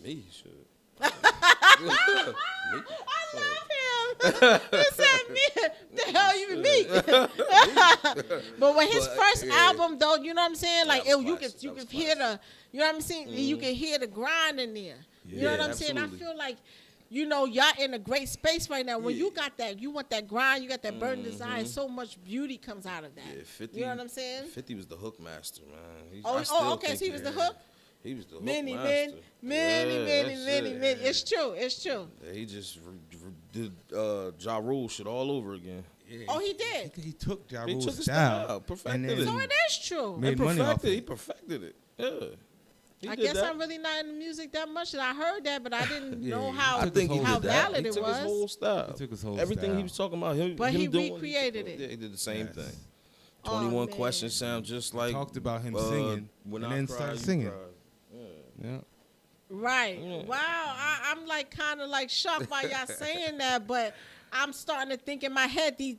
Me should. I love him. He said me. The hell you me? But when his first album though, you know what I'm saying? Like That was you classic. can That was hear the, you know what I'm saying? You can hear the grind in there. You know Yeah, what I'm saying? I absolutely. feel like, y'all in a great space right now. When you got that, you want that grind, you got that burning desire. So much beauty comes out of that. Yeah, 50. You know what I'm saying? 50 was the hook master, man. Oh, I still okay. think So he was the hook. He was the hook Many, master. many, Yeah, that's many. it. It's true. It's true. Yeah, he just did Ja Rule shit all over again. Yeah, Oh, he did. He took Ja He Rule's took his style, style, perfected and then it. So it is true. Made money off He it. perfected it. Yeah. He I did guess that. I'm really not in the music that much, and I heard that, but I didn't know he how I think he how did that. valid He it took his whole was. style. He took his whole Everything style. he was talking about, him, But him he doing, recreated it. Yeah, he did the same Yes. thing. Oh, 21 man. Questions sound just like Talked about him singing, When and I then cry, started you singing. cry. Yeah. Right. Yeah. Wow. I'm like kind of like shocked by y'all saying that, but I'm starting to think in my head the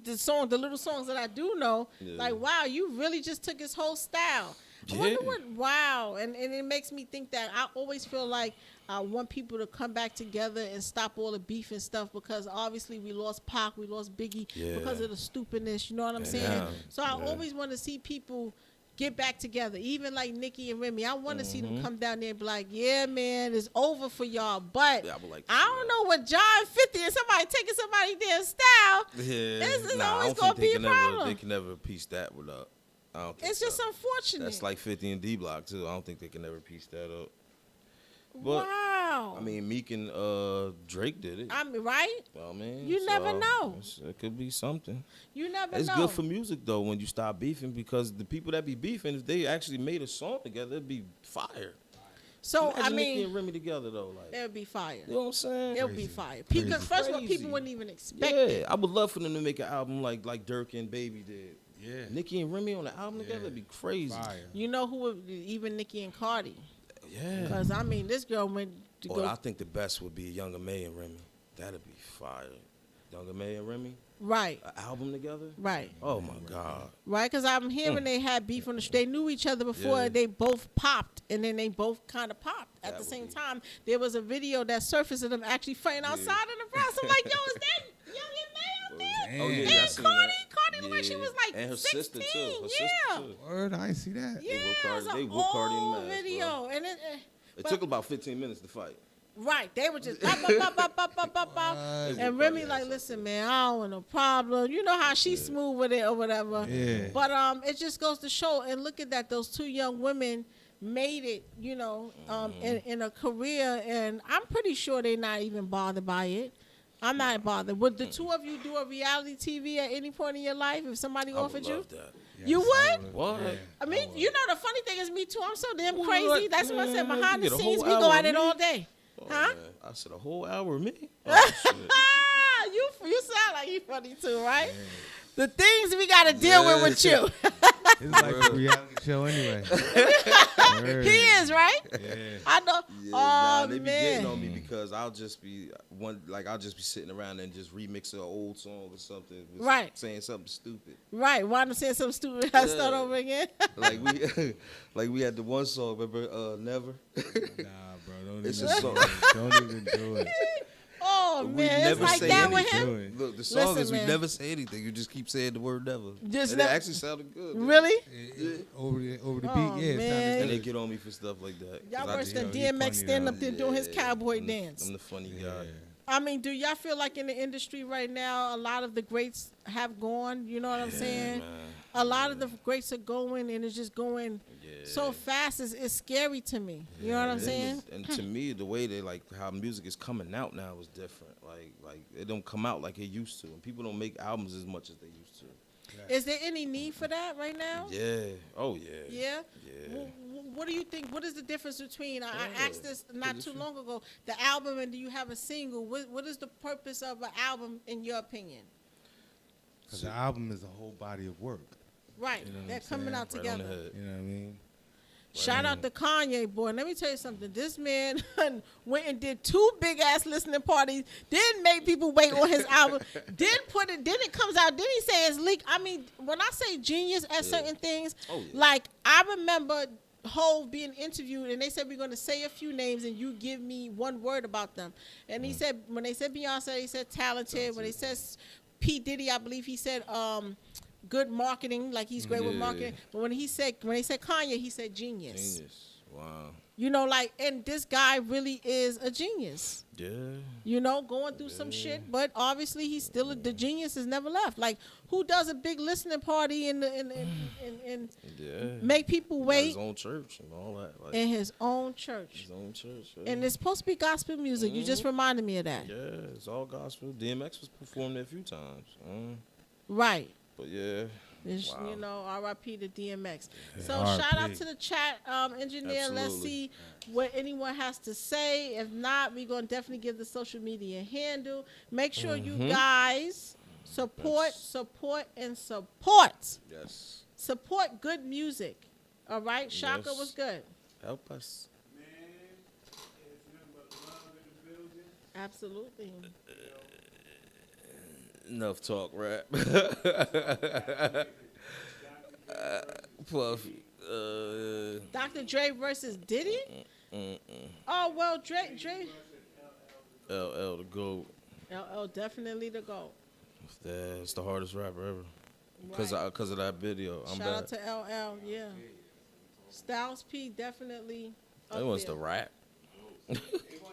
little songs that I do know. Yeah. Like, wow, you really just took his whole style. I wonder Yeah. what. Wow, and it makes me think that I always feel like I want people to come back together and stop all the beef and stuff, because obviously we lost Pac, we lost Biggie because of the stupidness. You know what I'm saying? Yeah. So I always want to see people get back together, even like Nicki and Remy. I want to see them come down there and be like, yeah, man, it's over for y'all. But Yeah, I would like to I see don't that. know what John 50 and somebody taking somebody their style. Yeah. This is Nah, I always don't going think to be a they can never. problem. They can never piece that one up. I don't think It's just so. unfortunate. That's like 50 and D Block too. I don't think they can ever piece that up. But wow. I mean, Meek and Drake did it. I mean, right? I mean, You never know. It could be something. You never It's know. good for music though when you stop beefing, because the people that be beefing, if they actually made a song together, it'd be fire. So, Imagine I Nicki mean, and Remy together though, like, it would be fire. you know what I'm saying? It would be fire. Because first of all, Crazy. people wouldn't even expect Yeah, it. I would love for them to make an album like Dirk and Baby did. Yeah. Nicki and Remy on the album together, it'd be crazy. Fire. You know who would, even Nicki and Cardi. Yeah. Because, I mean, this girl went to Oh, go. I think the best would be Younger May and Remy. That'd be fire. Younger May and Remy, Right, an album together. right, Oh my God. right. Because I'm hearing they had beef on the They knew each other before Yeah. they both popped, and then they both kind of popped at That the would same be- time. There was a video that surfaced of them actually fighting outside in the grass. I'm like, yo, is that Young and May out there? Oh yeah, I And seen Cardi, that. Cardi looked like she Yeah. was like and her 16. sister too. Her Yeah. sister too. Word, I ain't see that. Yeah, whooped Cardi- it's an they whooped Cardi in the old mask, video, and It but- took about 15 minutes to fight. right. They were just bop, bop, bop, bop, bop, bop, bop. They And whooped Remy Cardi like, ass listen, man, I don't want no problem. You know how she's smooth with it or whatever. Yeah. But it just goes to show, and look at that, those two young women made it, you know, in a career, and I'm pretty sure they're not even bothered by it. I'm not bothered. Would the two of you do a reality TV at any point in your life if somebody I would offered you? love that. You would? What? Yeah. I mean, you know, the funny thing is, me too. I'm so damn What? crazy. That's what I said. Man, Behind you the get a whole scenes, we go hour at of it me? all day. Oh, Huh? man. I said a whole hour of me. Oh, shit. you sound like you funny too, right? The things we got to deal with you. It's like a reality show anyway. Word. He is, right? Yeah. I know. Yeah, Oh, nah, they be man. getting on me because I'll just be I'll just be sitting around and just remix an old song or something, with Right. saying something stupid. Right. Why I'm saying something stupid? I start Yeah. over again. Like we, like we had the one song, remember? Never. Nah, bro, don't It's even a do song. it. Don't even do it. Oh, We man. It's never like say that with anything. him? Do it. Look, the song Listen, is we man. never say anything. You just keep saying the word never. Just and never- it actually sounded good. man. Really? Over the Oh, beat, yeah. It man. sounded And they good. get on me for stuff like that. 'cause Y'all I worse just- than yo, he DMX funny standing though. up there doing his Yeah, cowboy I'm dance. I'm the funny Yeah. guy. I mean, do y'all feel like in the industry right now, a lot of the greats have gone? You know what I'm saying? man. A lot of the greats are going, and it's just going Yeah. so fast. It's scary to me. You know what I'm And saying? And to me, the way they like how music is coming out now is different. Like it don't come out like it used to, and people don't make albums as much as they used to. Is there any need for that right now? Yeah. Oh yeah. Yeah? Yeah. What do you think? What is the difference between, I Yeah. asked this not too long ago, the album and do you have a single? What is the purpose of an album in your opinion? Because the album is a whole body of work. Right. You know what They're I'm coming saying? out Right on the together. head. You know what I mean? Shout out to Kanye, boy. Let me tell you something. This man went and did 2 big ass listening parties. Didn't make people wait on his album. Then it comes out. Then he say it's leaked. I mean, when I say genius at certain things, Oh, yeah. like I remember Hove being interviewed and they said we're going to say a few names and you give me one word about them. And he said, when they said Beyonce, he said talented. When they said P. Diddy, I believe he said good marketing, like he's great with Yeah. marketing. But when they said Kanye, he said genius. Genius. Wow. You know, like, and this guy really is a genius. Yeah. You know, going through some shit, but obviously he's still the genius has never left. Like, who does a big listening party and Yeah. make people Got wait his own church and all that. Like, in his own church? his own church. Yeah. And it's supposed to be gospel music. You just reminded me of that. Yeah, it's all gospel. DMX was performed there a few times. Right. But yeah. It's, Wow. you know, R.I.P. to DMX. Yeah, So R.I.P. shout out to the chat engineer. Let's Absolutely. see what anyone has to say. If not, we're going to definitely give the social media handle. Make sure you guys support. Yes. Support good music. All right? Shaka Yes. was good. Help us. Man, it's nothing but love in the building. Absolutely. Enough talk, rap. Puff. Dr. Dre versus Diddy? Oh, well, Dre. LL the GOAT. LL definitely the GOAT. That's the hardest rapper ever. Cause of that video. I'm Shout bad. out to LL, yeah. Styles P definitely up That was there. the rap. They're gonna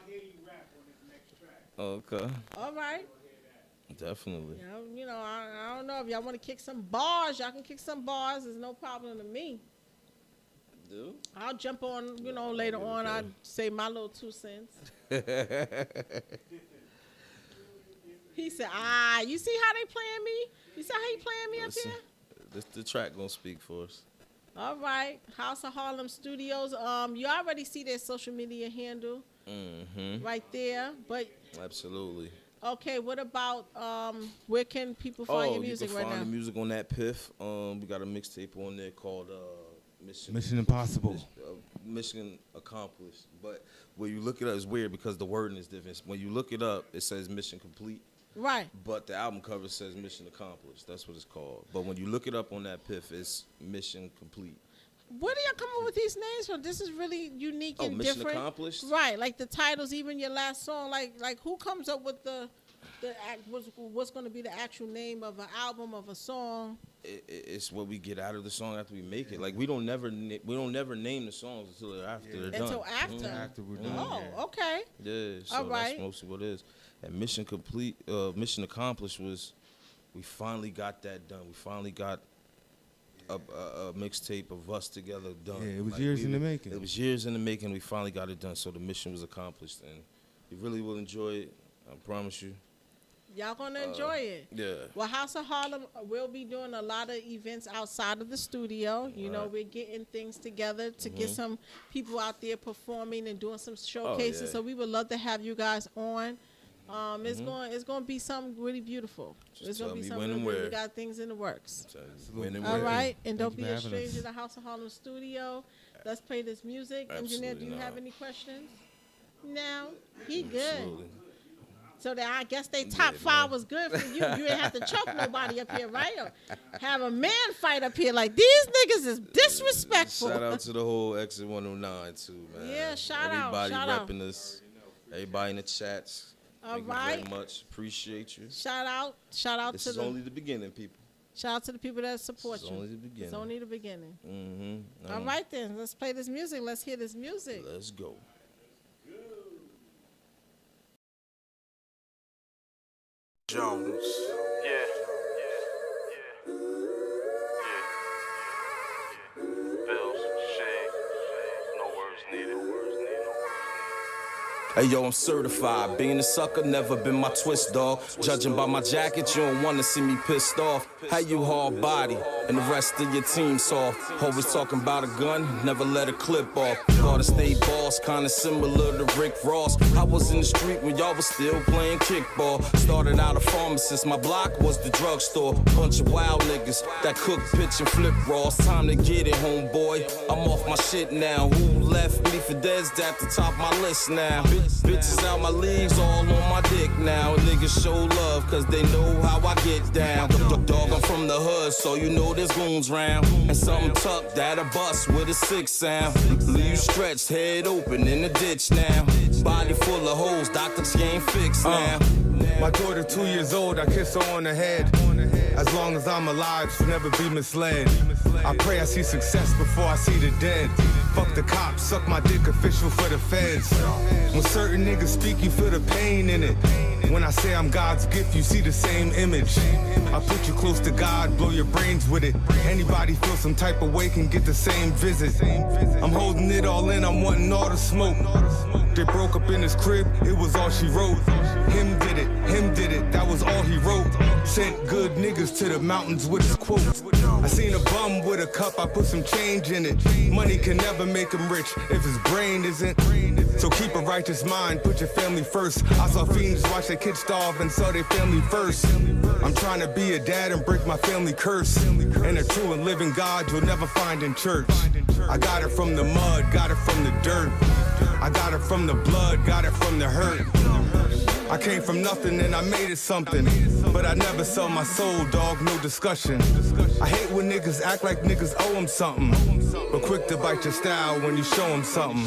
hear you rap on this next track. Okay. All right. Definitely. Yeah, you know, I don't know if y'all want to kick some bars. Y'all can kick some bars. There's no problem to me. Do? I'll jump on, you know, later on. I'll say my little 2 cents. He said, you see how they playing me? You see how he playing me up Listen, here? the track gonna speak for us. All right. House of Harlem Studios. You already see their social media handle right there. But Absolutely. okay, what about where can people find your music you can right find now? the music on that Piff. We got a mixtape on there called Mission Impossible. Mission Accomplished. But when you look it up, it's weird because the wording is different. When you look it up, it says Mission Complete. Right. But the album cover says Mission Accomplished. That's what it's called. But when you look it up on that Piff, it's Mission Complete. Where do y'all come up with these names from? This is really unique and Mission different. Accomplished? Right, like the titles, even your last song. Like who comes up with what's going to be the actual name of an album, of a song? It's what we get out of the song after we make it. Like we don't never name the songs until they're after they're done. Until after. After we're done. Oh, okay. Yeah, so All right. that's mostly what it is. And Mission Complete, Mission Accomplished was, we finally got that done. We finally got a mixtape of us together done. Yeah, it was Like, years in the making. It was years in the making. We finally got it done. So the mission was accomplished, and you really will enjoy it. I promise you. Y'all going to enjoy it. Yeah. Well, House of Harlem will be doing a lot of events outside of the studio. You know, we're getting things together to get some people out there performing and doing some showcases. yeah. So we would love to have you guys on. It's going to be something really beautiful. Just It's going to tell be me something when and really beautiful. where. We got things in the works. When and All where. right, and Thank don't you be for a having stranger us. to the House of Harlem studio. Let's play this music. Engineer, do you Absolutely have not. any questions? No, he good. Absolutely. So that I guess they top 5 was good for you. You didn't have to choke nobody up here, right? Or have a man fight up here. Like, these niggas is disrespectful. Shout out to the whole Exit 109 too, man. Yeah, shout out, Everybody shout out. repping us. Everybody in the chats. All Thank you right. very much. Appreciate you. Shout out This to is the only the beginning, people. shout out to the people that support This is you. only the beginning. It's only the beginning. Mm-hmm. All right then, let's play this music. Let's hear this music. Let's go. Jones. Bills, shade, no words needed. Hey yo, I'm certified. Being a sucker never been my twist, dog. Judging by my jacket, you don't wanna see me pissed off. How you hard body and the rest of your team soft. Always talking about a gun, never let a clip off. Thought I stayed boss, kinda similar to Rick Ross. I was in the street when y'all was still playing kickball. Started out a pharmacist, my block was the drugstore. Bunch of wild niggas that cook, pitch, and flip raws. Time to get it, homeboy. I'm off my shit now. Who left me for dead's at the top of my list now? Bitches out my leagues, all on my dick now. Niggas show love, cause they know how I get down. Dog, I'm from the hood, so you know there's goons round. And something tucked at a bus with a 6 sound. Leave you stretched, head open in the ditch now. Body full of holes, doctors ain't fixed now. My daughter 2 years old, I kiss her on the head. As long as I'm alive, she'll never be misled. I pray I see success before I see the dead. Fuck the cops, suck my dick, official for the feds. When certain niggas speak, you feel the pain in it. When I say I'm God's gift, you see the same image. I put you close to God, blow your brains with it. Anybody feel some type of way can get the same visit. I'm holding it all in, I'm wanting all the smoke. They broke up in his crib, it was all she wrote. Him did it, that was all he wrote. Sent good niggas to the mountains with his quotes. I seen a bum with a cup, I put some change in it. Money can never make him rich if his brain isn't. So keep a righteous mind, put your family first. I saw fiends watch their kids starve and sell their family first. I'm trying to be a dad and break my family curse. And a true and living God you'll never find in church. I got it from the mud, got it from the dirt. I got it from the blood, got it from the hurt. I came from nothing and I made it something. But I never sell my soul, dog, no discussion. I hate when niggas act like niggas owe them something. But quick to bite your style when you show them something.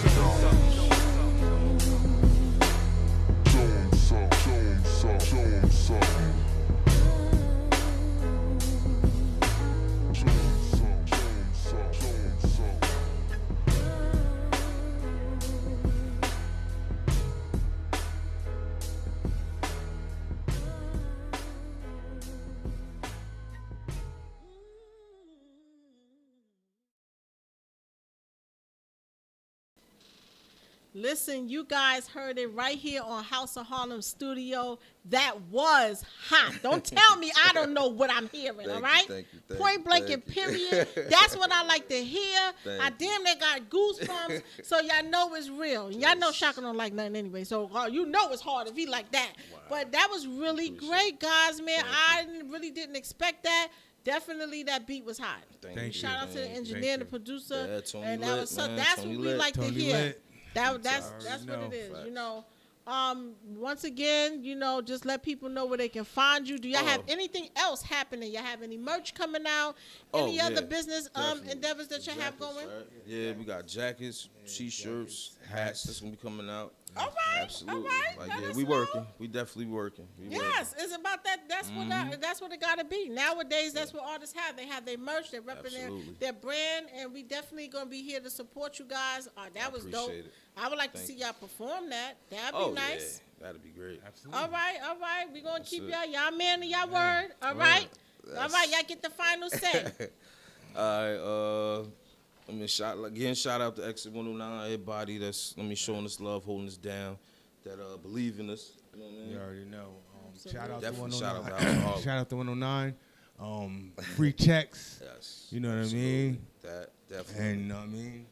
Listen, you guys heard it right here on House of Harlem Studio. That was hot. Don't tell me I don't know what I'm hearing, all right? Thank you. Point blank and period. That's what I like to hear. I damn near got goosebumps, so y'all know it's real. Y'all know Shaka don't like nothing anyway, so you know it's hard if he like that. Wow. But that was really great, guys, man. I really didn't expect that. Definitely that beat was hot. Thank you. Shout out to the engineer and the producer. Yeah, Tony and lit, that was so, man. that's Tony what we lit. like to Tony hear. lit. That's what it is, you know. Once again, you know, just let people know where they can find you. Do y'all have anything else happening? Y'all have any merch coming out? Any other business endeavors that you have going? Right? Yeah, we got jackets, t-shirts, hats that's gonna be coming out. All right, Absolutely. all right. Like, Let yeah, us we know. working. We definitely working. Yes, it's about that. That's what it gotta be. Nowadays, that's what artists have. They have their merch. They represent Absolutely. their brand, and we definitely gonna be here to support you guys. That was dope. appreciate it. I would like to see y'all perform that. That'd be nice. Yeah, that'd be great. Absolutely. All right. We're gonna keep it. y'all man of y'all word. All right. All right, y'all get the final say. All right, I mean, shout out to Exit 109, everybody that's showing us love, holding us down, that believe in us. You know what I mean? You already know. Shout out Definitely to shout out 109. to Harlem. Shout out to 109. Free checks. Yes. You know what Absolutely. I mean? That definitely. And you know what I mean?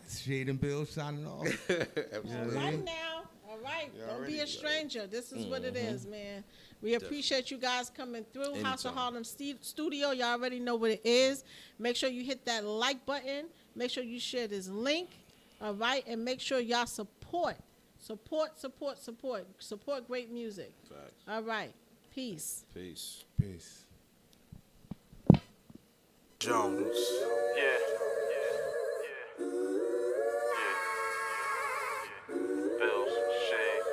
Shade and Bill signing off. All right now. All right. Don't be a stranger. This is what it is, man. We appreciate you guys coming through. House of Harlem Studio. Y'all already know what it is. Make sure you hit that like button. Make sure you share this link. All right. And make sure y'all support great music. Facts. All right. Peace. Peace. Peace. Jones. Yeah. Bills, shade,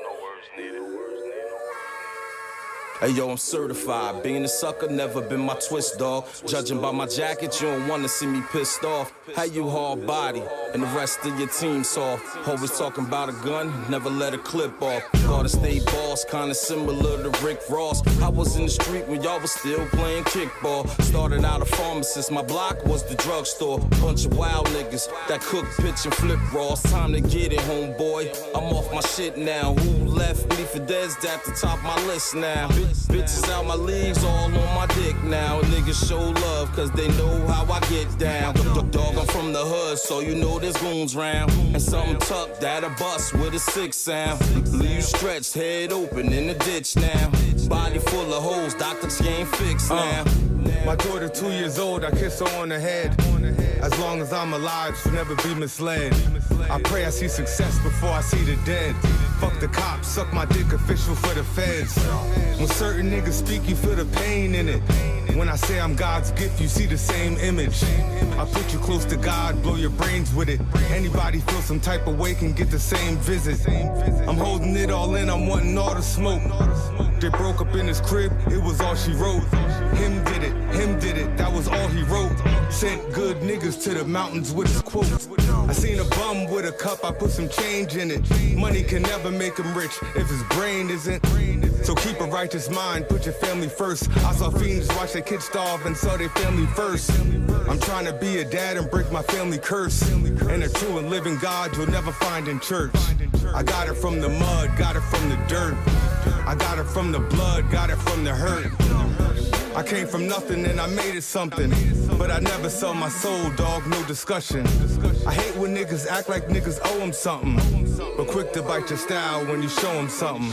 no words needed. Hey yo, I'm certified. Being a sucker never been my twist, dog. Judging by my jacket, you don't wanna see me pissed off. How you hard body and the rest of your team soft. Always talking about a gun, never let a clip off. Gotta stay boss, kinda similar to Rick Ross. I was in the street when y'all was still playing kickball. Started out a pharmacist, my block was the drugstore. Bunch of wild niggas that cook, pitch, and flip raws. Time to get it, homeboy. I'm off my shit now. Who left me for dead's at the top of my list now? Bitches out my leagues, all on my dick now. Niggas show love, cause they know how I get down. Dog, I'm from the hood, so you know there's goons round. And something tucked at a bus with a 6 sound. Leave you stretched, head open in the ditch now. Body full of holes, doctors ain't fixed now. My daughter 2 years old, I kiss her on the head. As long as I'm alive, she'll never be misled. I pray I see success before I see the dead. Fuck the cops, suck my dick, official for the feds. When certain niggas speak, you feel the pain in it. When I say I'm God's gift, you see the same image. I put you close to God, blow your brains with it. Anybody feel some type of way can get the same visit. I'm holding it all in, I'm wanting all the smoke. They broke up in his crib, it was all she wrote. Him did it, that was all he wrote. Sent good niggas to the mountains with his quotes. I seen a bum with a cup, I put some change in it. Money can never make him rich if his brain isn't. So keep a righteous mind, put your family first. I saw fiends watch their kids starve and saw their family first. I'm trying to be a dad and break my family curse. And a true and living God you'll never find in church. I got it from the mud, got it from the dirt. I got it from the blood, got it from the hurt. I came from nothing and I made it something. But I never sell my soul, dog, no discussion. I hate when niggas act like niggas owe them something. But quick to bite your style when you show them something.